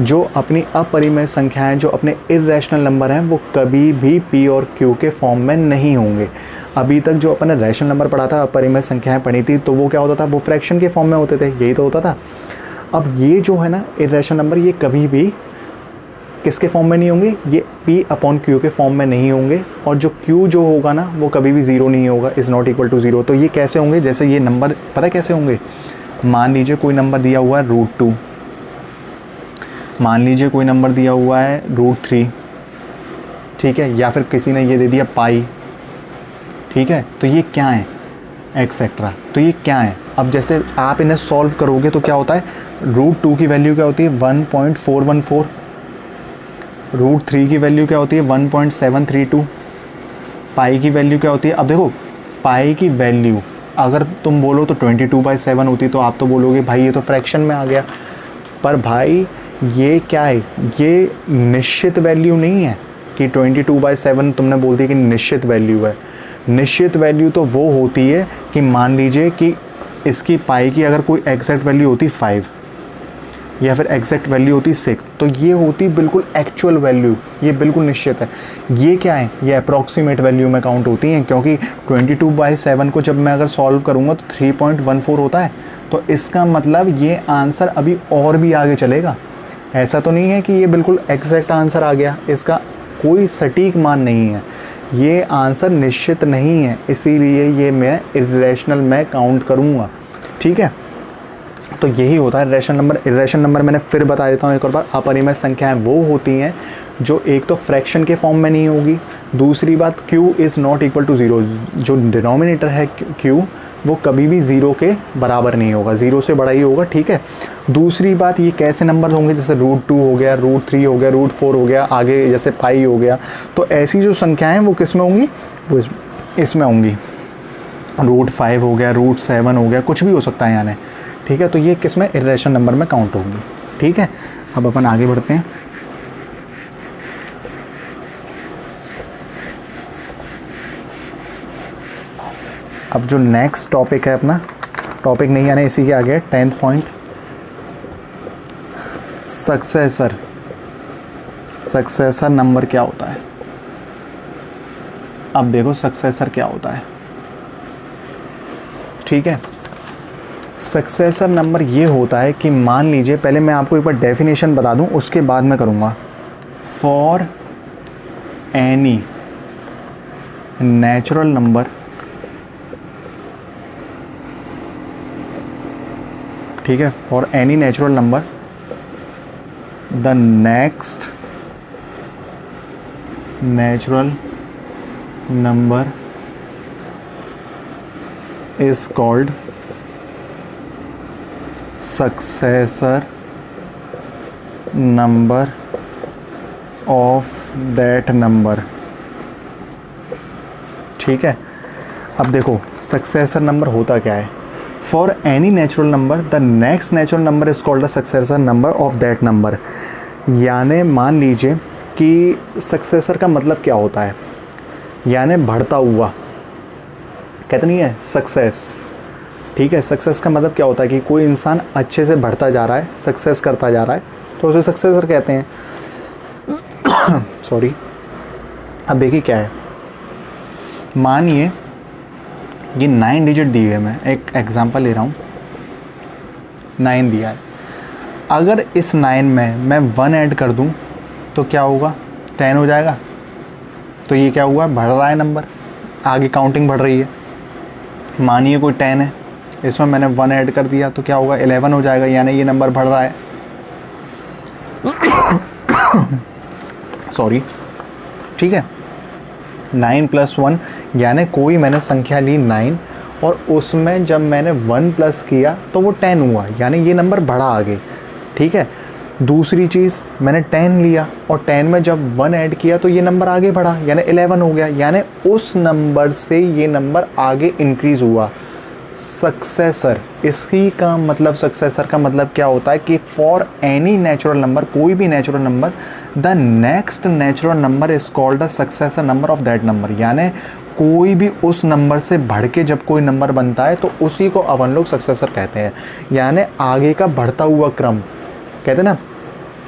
जो अपनी अपरिमेय संख्याएं, जो अपने इर्रेशनल नंबर हैं, वो कभी भी P और Q के फॉर्म में नहीं होंगे। अभी तक जो अपन ने रैशनल नंबर पढ़ा था, अपरिमेय संख्याएं पढ़ी थी, तो वो क्या होता था, वो फ्रैक्शन के फॉर्म में होते थे, यही तो होता था। अब ये जो है ना इर्रेशनल नंबर, ये कभी भी किसके फॉर्म में नहीं होंगे, ये P/Q के फॉर्म में नहीं होंगे, और जो Q जो होगा ना, वो कभी भी ज़ीरो नहीं होगा, is not equal to zero. तो ये कैसे होंगे, जैसे ये नंबर पता है कैसे होंगे, मान लीजिए कोई नंबर दिया हुआ है √2, मान लीजिए कोई नंबर दिया हुआ है √3, ठीक है, या फिर किसी ने ये दे दिया पाई, ठीक है। तो ये क्या है, एक्सेट्रा, तो ये क्या है। अब जैसे आप इन्हें सॉल्व करोगे तो क्या होता है, √2 की वैल्यू क्या होती है 1.414, √3 की वैल्यू क्या होती है 1.732, पाई की वैल्यू क्या होती है। अब देखो पाई की वैल्यू अगर तुम बोलो तो 22/7 होती, तो आप तो बोलोगे भाई ये तो फ्रैक्शन में आ गया, पर भाई ये क्या है, ये निश्चित वैल्यू नहीं है कि 22/7 तुमने बोल दी कि निश्चित वैल्यू है। निश्चित वैल्यू तो वो होती है कि मान लीजिए कि इसकी पाई की अगर कोई एग्जैक्ट वैल्यू होती 5, या फिर एग्जैक्ट वैल्यू होती 6, तो ये होती बिल्कुल एक्चुअल वैल्यू, ये बिल्कुल निश्चित है। ये क्या है, ये अप्रॉक्सीमेट वैल्यू में काउंट होती हैं, क्योंकि 22/7 को जब मैं अगर सॉल्व करूँगा तो 3.14 होता है, तो इसका मतलब ये आंसर अभी और भी आगे चलेगा। ऐसा तो नहीं है कि ये बिल्कुल एग्जैक्ट आंसर आ गया, इसका कोई सटीक मान नहीं है, ये आंसर निश्चित नहीं है, इसीलिए ये मैं इरेशनल में काउंट करूँगा। ठीक है, तो यही होता है इरेशनल नंबर। इरेशनल नंबर मैंने फिर बता देता हूँ एक और बार, अपरिमेय संख्याएं वो होती हैं जो एक तो फ्रैक्शन के फॉर्म में नहीं होगी, दूसरी बात q is not equal to 0, जो डिनोमिनेटर है q वो कभी भी 0 के बराबर नहीं होगा, 0 से बड़ा ही होगा। ठीक है, दूसरी बात ये कैसे नंबर होंगे, जैसे √2 हो गया, √3 हो गया, √4 हो गया, आगे जैसे पाई हो गया, तो ऐसी जो संख्याएं वो किस में होंगी, वो इसमें होंगी। √5 हो गया, √7 हो गया, कुछ भी हो सकता है यानी। ठीक है, तो ये किस में, इरेशनल नंबर में काउंट होंगी। ठीक है, अब अपन आगे बढ़ते हैं। अब जो नेक्स्ट टॉपिक है अपना, टॉपिक नहीं यानी इसी के आगे 10th point, successor. Successor number क्या होता है। अब देखो सक्सेसर क्या होता है। ठीक है, सक्सेसर नंबर ये होता है कि मान लीजिए, पहले मैं आपको एक बार डेफिनेशन बता दूं, उसके बाद मैं करूँगा। फॉर एनी नेचुरल नंबर, ठीक है, for any natural number the next natural number is called successor number of that number. ठीक है, अब देखो सक्सेसर नंबर होता क्या है। For any natural number the next natural number is called the successor number of that number. यानी मान लीजिए कि सक्सेसर का मतलब क्या होता है, यानी बढ़ता हुआ, कहते नहीं है सक्सेस। ठीक है, सक्सेस का मतलब क्या होता है कि कोई इंसान अच्छे से बढ़ता जा रहा है, सक्सेस करता जा रहा है, तो उसे सक्सेसर कहते हैं। सॉरी, अब देखिए क्या है, मानिए ये 9 डिजिट दिए है, मैं एक एग्जांपल ले रहा हूँ, 9 दिया है। अगर इस 9 में मैं 1 ऐड कर दूँ तो क्या होगा, 10 हो जाएगा। तो ये क्या हुआ, बढ़ रहा है नंबर, आगे काउंटिंग बढ़ रही है। मानिए कोई 10 है, इसमें मैंने 1 ऐड कर दिया तो क्या होगा, 11 हो जाएगा, यानी ये नंबर बढ़ रहा है। सॉरी, ठीक है, 9 + 1 यानी कोई मैंने संख्या ली 9 और उसमें जब मैंने 1 प्लस किया तो वो 10 हुआ, यानी ये नंबर बढ़ा आगे। ठीक है, दूसरी चीज़ मैंने 10 लिया और 10 में जब 1 ऐड किया तो ये नंबर आगे बढ़ा, यानी 11 हो गया, यानी उस नंबर से ये नंबर आगे इंक्रीज़ हुआ। सक्सेसर, इसी का मतलब, सक्सेसर का मतलब क्या होता है कि फॉर एनी नेचुरल नंबर, कोई भी natural number, the next natural number is called the successor number of that number. यानी कोई भी उस नंबर से बढ़ के जब कोई नंबर बनता है तो उसी को अपन लोग सक्सेसर कहते हैं, यानी आगे का बढ़ता हुआ क्रम। कहते हैं ना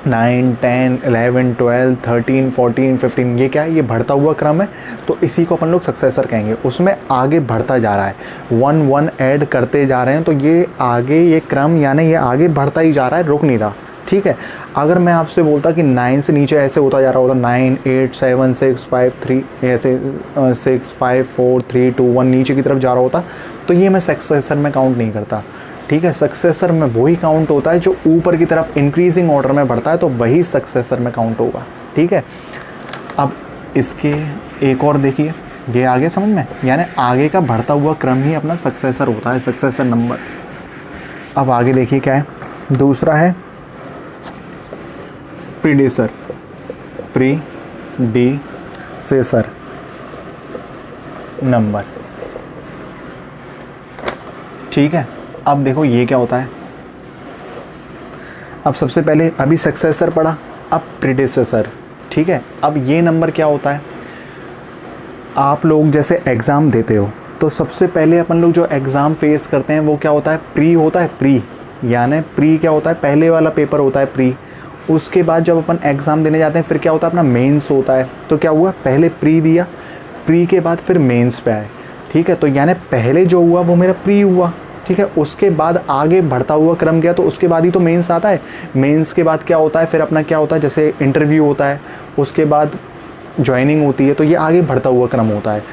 9, 10, 11, 12, 13, 14, 15, ये क्या है, ये बढ़ता हुआ क्रम है, तो इसी को अपन लोग सक्सेसर कहेंगे। उसमें आगे बढ़ता जा रहा है, 1 ऐड करते जा रहे हैं, तो ये आगे ये क्रम यानी ये आगे बढ़ता ही जा रहा है, रुक नहीं रहा। ठीक है, अगर मैं आपसे बोलता कि 9 से नीचे ऐसे होता जा रहा होता, 9, 8, 7, 6, 5, 3, ऐसे 6, 5, 4, 3, 2, 1 नीचे की तरफ जा रहा होता, तो ये मैं सक्सेसर में काउंट नहीं करता। ठीक है, सक्सेसर में वही काउंट होता है जो ऊपर की तरफ इंक्रीजिंग ऑर्डर में बढ़ता है, तो वही सक्सेसर में काउंट होगा। ठीक है, अब इसके एक और देखिए, ये आगे समझ में, यानी आगे का बढ़ता हुआ क्रम ही अपना सक्सेसर होता है, सक्सेसर नंबर। अब आगे देखिए क्या है, दूसरा है प्रीडेसर, प्रीडेसेसर नंबर। ठीक है, अब देखो ये क्या होता है। अब सबसे पहले अभी सक्सेसर पढ़ा, अब प्रीडेसेसर। ठीक है, अब ये नंबर क्या होता है, आप लोग जैसे एग्ज़ाम देते हो तो सबसे पहले अपन लोग जो एग्ज़ाम फेस करते हैं वो क्या होता है, प्री होता है, प्री। यानी प्री क्या होता है, पहले वाला पेपर होता है प्री। उसके बाद जब अपन एग्ज़ाम देने जाते हैं फिर क्या होता है, अपना मेंस होता है। तो क्या हुआ, पहले प्री दिया, प्री के बाद फिर मेंस पे आए, ठीक है। तो यानी पहले जो हुआ वो मेरा प्री हुआ, ठीक है। उसके बाद आगे बढ़ता हुआ क्रम गया तो उसके बाद ही तो मेंस आता है। मेंस के बाद क्या होता है, फिर अपना क्या होता है, जैसे इंटरव्यू होता है, उसके बाद ज्वाइनिंग होती है। तो ये आगे बढ़ता हुआ क्रम होता है।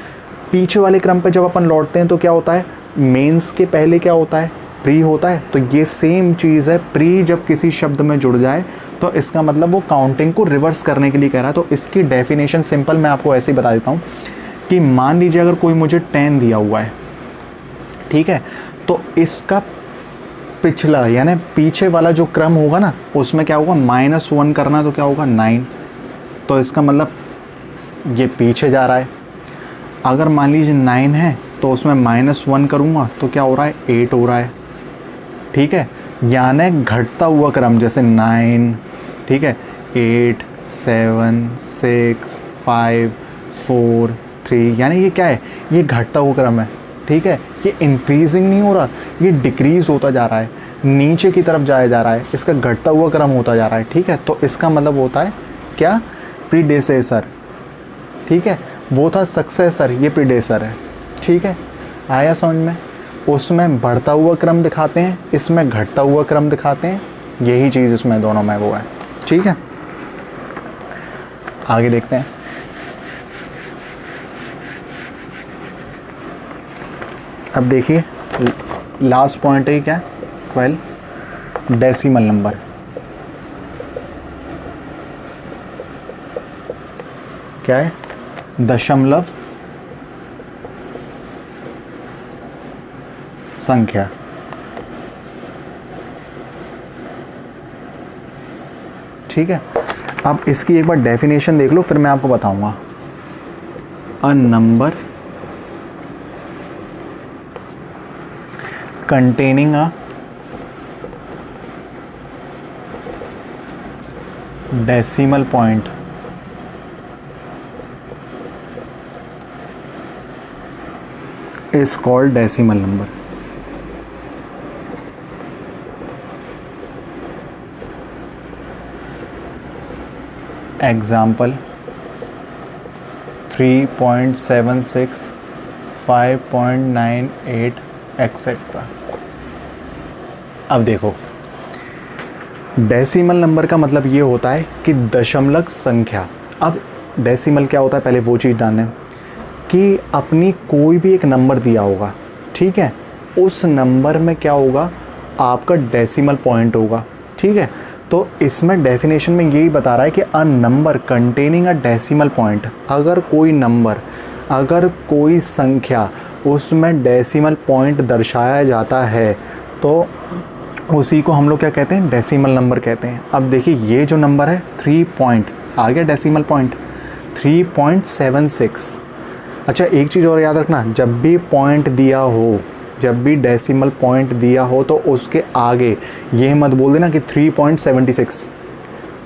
पीछे वाले क्रम पे जब अपन लौटते हैं तो क्या होता है, मेंस के पहले क्या होता है, प्री होता है। तो ये सेम चीज़ है, प्री जब किसी शब्द में जुड़ जाए तो इसका मतलब वो काउंटिंग को रिवर्स करने के लिए कह रहा है। तो इसकी डेफिनेशन सिंपल मैं आपको ऐसे ही बता देता हूँ कि मान लीजिए अगर कोई मुझे 10 दिया हुआ है, ठीक है, तो इसका पिछला यानी पीछे वाला जो क्रम होगा ना, उसमें क्या होगा, -1 करना तो क्या होगा 9। तो इसका मतलब ये पीछे जा रहा है। अगर मान लीजिए 9 है तो उसमें -1 करूँगा तो क्या हो रहा है, 8 हो रहा है, ठीक है। यानी घटता हुआ क्रम, जैसे 9, ठीक है, 8, 7, 6, 5, 4, 3, यानी ये क्या है, ये घटता हुआ क्रम है, ठीक है। ये इंक्रीजिंग नहीं हो रहा, ये डिक्रीज़ होता जा रहा है, नीचे की तरफ जाया जा रहा है, इसका घटता हुआ क्रम होता जा रहा है, ठीक है। तो इसका मतलब होता है क्या, प्रीडेसेसर, ठीक है। वो था सक्सेसर, ये प्रीडेसर है, ठीक है। आया समझ में। उसमें बढ़ता हुआ क्रम दिखाते हैं, इसमें घटता हुआ क्रम दिखाते हैं, यही चीज़ इसमें दोनों में वो है, ठीक है। आगे देखते हैं। अब देखिए लास्ट पॉइंट है क्या, 12 डेसिमल नंबर। क्या है, दशमलव संख्या, ठीक है। अब इसकी एक बार डेफिनेशन देख लो फिर मैं आपको बताऊंगा। A number containing a decimal point is called decimal number. Example 3.76, 5.98 etcetera. अब देखो डेसिमल नंबर का मतलब ये होता है कि दशमलव संख्या। अब डेसिमल क्या होता है, पहले वो चीज़ जानना है कि अपनी कोई भी एक नंबर दिया होगा, ठीक है, उस नंबर में क्या होगा, आपका डेसिमल पॉइंट होगा, ठीक है। तो इसमें डेफिनेशन में यही बता रहा है कि a number containing a decimal point, अगर कोई नंबर, अगर कोई संख्या उसमें डेसिमल पॉइंट दर्शाया जाता है तो उसी को हम लोग क्या कहते हैं, डेसिमल नंबर कहते हैं। अब देखिए ये जो नंबर है 3 पॉइंट आ गया डेसिमल पॉइंट 3.76। अच्छा एक चीज़ और याद रखना, जब भी पॉइंट दिया हो, जब भी डेसिमल पॉइंट दिया हो तो उसके आगे ये मत बोल देना कि 3.76,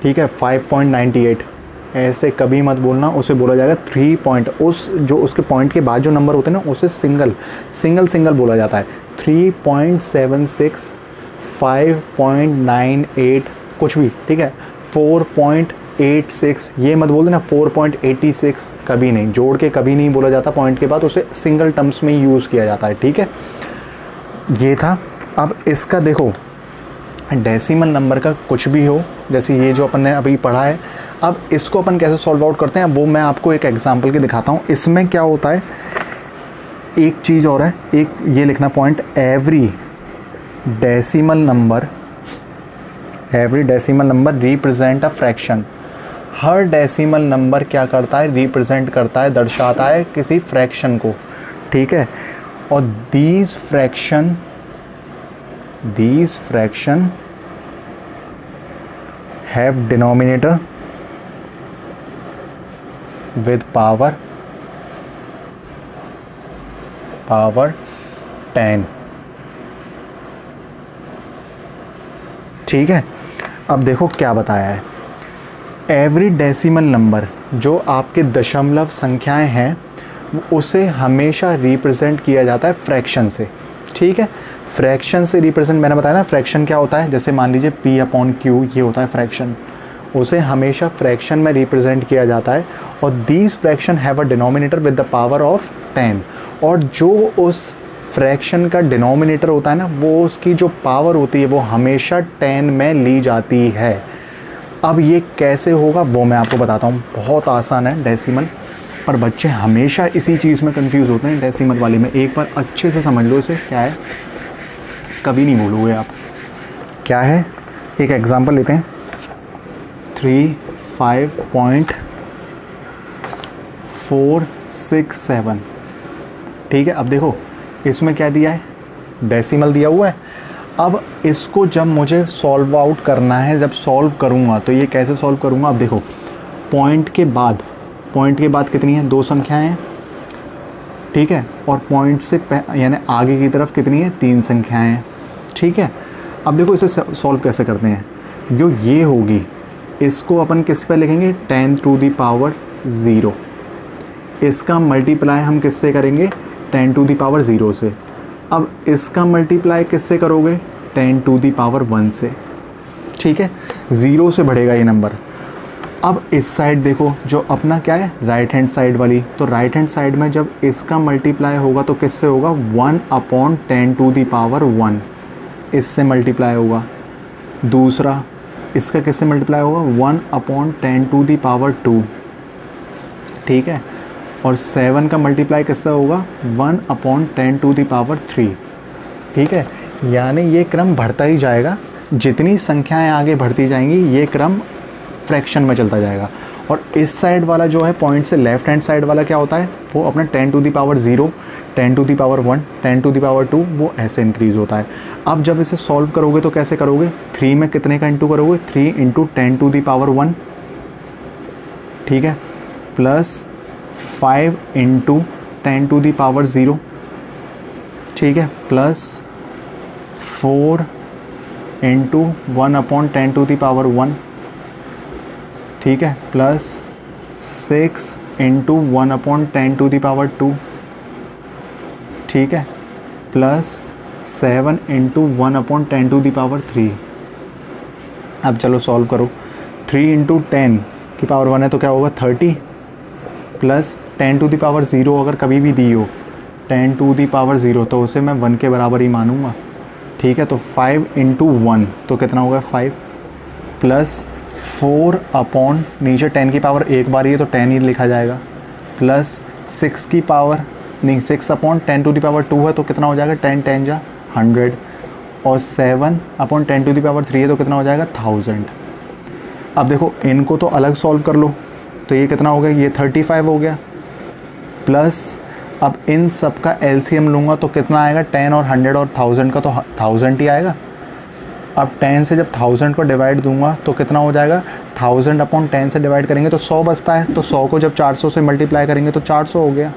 ठीक है, 5.98, ऐसे कभी मत बोलना। उसे बोला जाएगा 3 पॉइंट, उस जो उसके पॉइंट के बाद जो नंबर होते हैं ना उसे सिंगल बोला जाता है। 3.76, 5.98 कुछ भी, ठीक है, 4.86 ये मत बोल देना, 4.86 कभी नहीं, जोड़ के कभी नहीं बोला जाता पॉइंट के बाद, उसे सिंगल टर्म्स में ही यूज़ किया जाता है, ठीक है। ये था। अब इसका देखो डेसिमल नंबर का कुछ भी हो, जैसे ये जो अपन ने अभी पढ़ा है, अब इसको अपन कैसे सॉल्व आउट करते हैं वो मैं आपको एक एग्जांपल के दिखाता हूँ। इसमें क्या होता है, एक चीज़ और है, एक ये लिखना point, every decimal number represent a fraction. Her decimal number क्या करता है, रिप्रेजेंट करता है, दर्शाता है किसी फ्रैक्शन को, ठीक है। और these fraction have denominator with power 10, ठीक है। अब देखो क्या बताया है, एवरी डेसिमल नंबर, जो आपके दशमलव संख्याएं हैं उसे हमेशा रिप्रेजेंट किया जाता है फ्रैक्शन से, ठीक है। फ्रैक्शन से रिप्रेजेंट, मैंने बताया ना फ्रैक्शन क्या होता है, जैसे मान लीजिए P/Q ये होता है फ्रैक्शन, उसे हमेशा फ्रैक्शन में रिप्रेजेंट किया जाता है। और these fraction have a denominator with the power of 10, और जो उस फ्रैक्शन का डिनोमिनेटर होता है ना, वो उसकी जो पावर होती है वो हमेशा 10 में ली जाती है। अब ये कैसे होगा वो मैं आपको बताता हूँ, बहुत आसान है डेसिमल, पर बच्चे हमेशा इसी चीज़ में कंफ्यूज होते हैं डेसिमल वाले में। एक बार अच्छे से समझ लो इसे क्या है, कभी नहीं भूलोगे आप क्या है। एक एग्जांपल लेते हैं 35.467, ठीक है। अब देखो इसमें क्या दिया है, डेसिमल दिया हुआ है। अब इसको जब मुझे सॉल्व आउट करना है, जब सॉल्व करूँगा तो ये कैसे सॉल्व करूँगा, अब देखो पॉइंट के बाद कितनी है, 2 संख्याएं हैं, ठीक है, और पॉइंट से यानी आगे की तरफ कितनी है, 3 संख्याएं हैं, ठीक है। अब देखो इसे सॉल्व कैसे करते हैं, जो ये होगी इसको अपन किस पे लिखेंगे, 10⁻0। इसका मल्टीप्लाई हम किससे करेंगे, 10⁻0 से। अब इसका मल्टीप्लाई किससे करोगे, 10⁻1 से, ठीक है। 0 से बढ़ेगा ये नंबर। अब इस साइड देखो जो अपना क्या है, राइट हैंड साइड वाली, तो राइट हैंड साइड में जब इसका मल्टीप्लाई होगा तो किससे होगा, 1/10⁻1, इससे मल्टीप्लाई होगा। दूसरा इसका किससे मल्टीप्लाई होगा, 1/10⁻2, ठीक है। और 7 का मल्टीप्लाई किससे होगा, 1/10⁻3, ठीक है। यानी ये क्रम बढ़ता ही जाएगा, जितनी संख्याएं आगे बढ़ती जाएंगी ये क्रम फ्रैक्शन में चलता जाएगा। और इस साइड वाला जो है पॉइंट से लेफ्ट हैंड साइड वाला क्या होता है, वो अपना 10⁻0, 10⁻1, 10⁻2 वो ऐसे इंक्रीज़ होता है। अब जब इसे सॉल्व करोगे तो कैसे करोगे, 3 में कितने का इंटू करोगे, 3 × 10⁻1, ठीक है, प्लस 5 × 10⁻0, ठीक है, प्लस 4 × 1/10⁻1, ठीक है, प्लस 6 × 1/10⁻2, ठीक है, प्लस 7 × 1/10⁻3। अब चलो सॉल्व करो, 3 × 10⁻1 है तो क्या होगा, 30, प्लस 10⁻0 अगर कभी भी दी हो 10⁻0 तो उसे मैं 1 के बराबर ही मानूंगा, ठीक है। तो 5 × 1 तो कितना होगा, 5, प्लस 4 अपॉन नीचे 10 की पावर एक बार ही है तो 10 ही लिखा जाएगा, प्लस 6 की पावर नहीं 6/10⁻2 है तो कितना हो जाएगा, 10 10 जा 100, और 7/10⁻3 है तो कितना हो जाएगा, 1000। अब देखो इनको तो अलग सॉल्व कर लो तो ये कितना हो गया, ये 35 हो गया, प्लस अब इन सब का एलसीएम लूँगा तो कितना आएगा, 10 और 100 और 1000 का तो 1000 ही आएगा। अब 10 से जब 1000 को डिवाइड दूंगा तो कितना हो जाएगा, 1000/10 से डिवाइड करेंगे तो 100 बचता है, तो 100 को जब 400 से मल्टीप्लाई करेंगे तो 400 हो गया।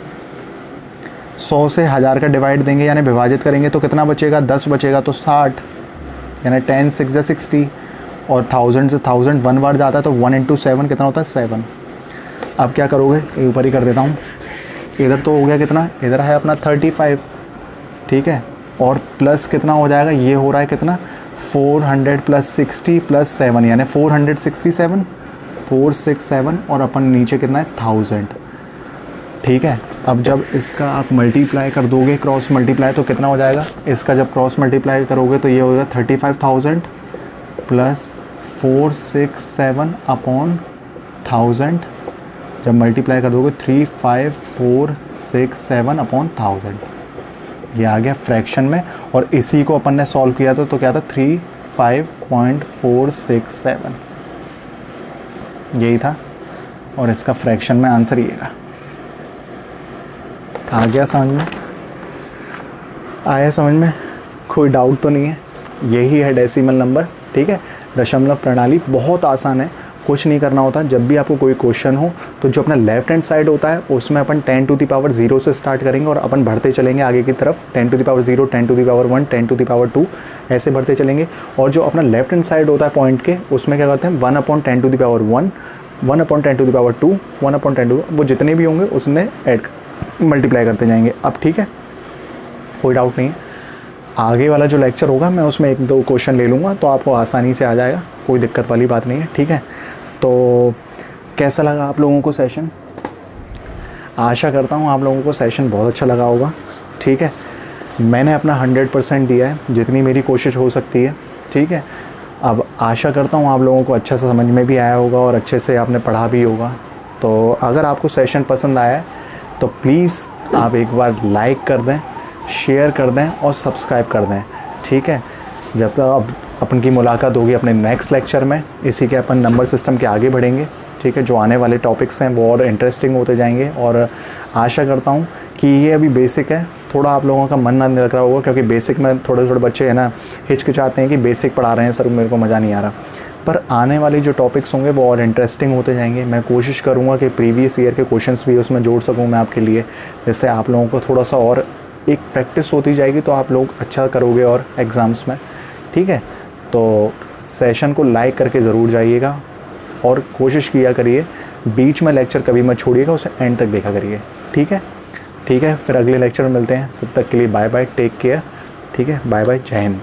100 से 1000 का डिवाइड देंगे यानी विभाजित करेंगे तो कितना बचेगा, 10 बचेगा, तो 60, यानी 10 6 जा 60, और 1000 से 1000 1 बार जाता है तो 1 × 7 कितना होता है, 7। अब क्या करोगे, ये ऊपर ही कर देता हूँ, इधर तो हो गया कितना, इधर है अपना 35, ठीक है, और प्लस कितना हो जाएगा, ये हो रहा है कितना, 400 + 60 + 7 यानी 467, 467, और अपन नीचे कितना है, 1000, ठीक है। अब जब इसका आप मल्टीप्लाई कर दोगे, क्रॉस मल्टीप्लाई, तो कितना हो जाएगा, इसका जब क्रॉस मल्टीप्लाई करोगे तो ये होगा 35,000 प्लस 467/1000, जब मल्टीप्लाई कर दोगे 35467/1000, ये आ गया फ्रैक्शन में। और इसी को अपन ने सॉल्व किया था तो क्या था, 35.467, यही था, और इसका फ्रैक्शन में आंसर ये रहा। आ गया समझ में, आया समझ में, कोई डाउट तो नहीं है, यही है डेसिमल नंबर, ठीक है। दशमलव प्रणाली बहुत आसान है, कुछ नहीं करना होता। जब भी आपको कोई क्वेश्चन हो तो जो अपना लेफ्ट हैंड साइड होता है उसमें अपन 10⁻0 से स्टार्ट करेंगे और अपन बढ़ते चलेंगे आगे की तरफ, 10⁻0, 10⁻1, 10� ऐसे बढ़ते चलेंगे। और जो अपना लेफ्ट हैंड साइड होता है पॉइंट के, उसमें क्या करते हैं, 1/10⁻1, 1/10⁻2, 1/10, वो जितने भी होंगे उसमें ऐड मल्टीप्लाई करते जाएंगे। अब ठीक है, कोई डाउट नहीं है। आगे वाला जो लेक्चर होगा मैं उसमें 1-2 क्वेश्चन ले लूँगा, तो आपको आसानी से आ जाएगा, कोई दिक्कत वाली बात नहीं है, ठीक है। तो कैसा लगा आप लोगों को सेशन? आशा करता हूँ आप लोगों को सेशन बहुत अच्छा लगा होगा, ठीक है। मैंने अपना 100% दिया है, जितनी मेरी कोशिश हो सकती है, ठीक है। अब आशा करता हूँ आप लोगों को अच्छा सा समझ में भी आया होगा और अच्छे से आपने पढ़ा भी होगा। तो अगर आपको सेशन पसंद आया है तो प्लीज़ आप एक बार लाइक कर दें, शेयर कर दें और सब्सक्राइब कर दें, ठीक है। जब तक अब अपन की मुलाकात होगी अपने नेक्स्ट लेक्चर में, इसी के अपन नंबर सिस्टम के आगे बढ़ेंगे, ठीक है। जो आने वाले टॉपिक्स हैं वो और इंटरेस्टिंग होते जाएंगे और आशा करता हूँ कि ये अभी बेसिक है, थोड़ा आप लोगों का मन ना लग रहा होगा, क्योंकि बेसिक में थोड़े बच्चे हैं ना हिचकिचाते हैं कि बेसिक पढ़ा रहे हैं सर, मेरे को मज़ा नहीं आ रहा। पर आने वाले जो टॉपिक्स होंगे वो और इंटरेस्टिंग होते जाएंगे। मैं कोशिश करूँगा कि प्रीवियस ईयर के क्वेश्चंस भी उसमें जोड़ सकूँ मैं आपके लिए, जिससे आप लोगों को थोड़ा सा और एक प्रैक्टिस होती जाएगी, तो आप लोग अच्छा करोगे और एग्ज़ाम्स में, ठीक है। तो सेशन को लाइक करके ज़रूर जाइएगा और कोशिश किया करिए बीच में लेक्चर कभी मत छोड़िएगा, उसे एंड तक देखा करिए, ठीक है। ठीक है, फिर अगले लेक्चर में मिलते हैं, तब तक के लिए बाय बाय, टेक केयर, ठीक है, बाय बाय, जय हिंद।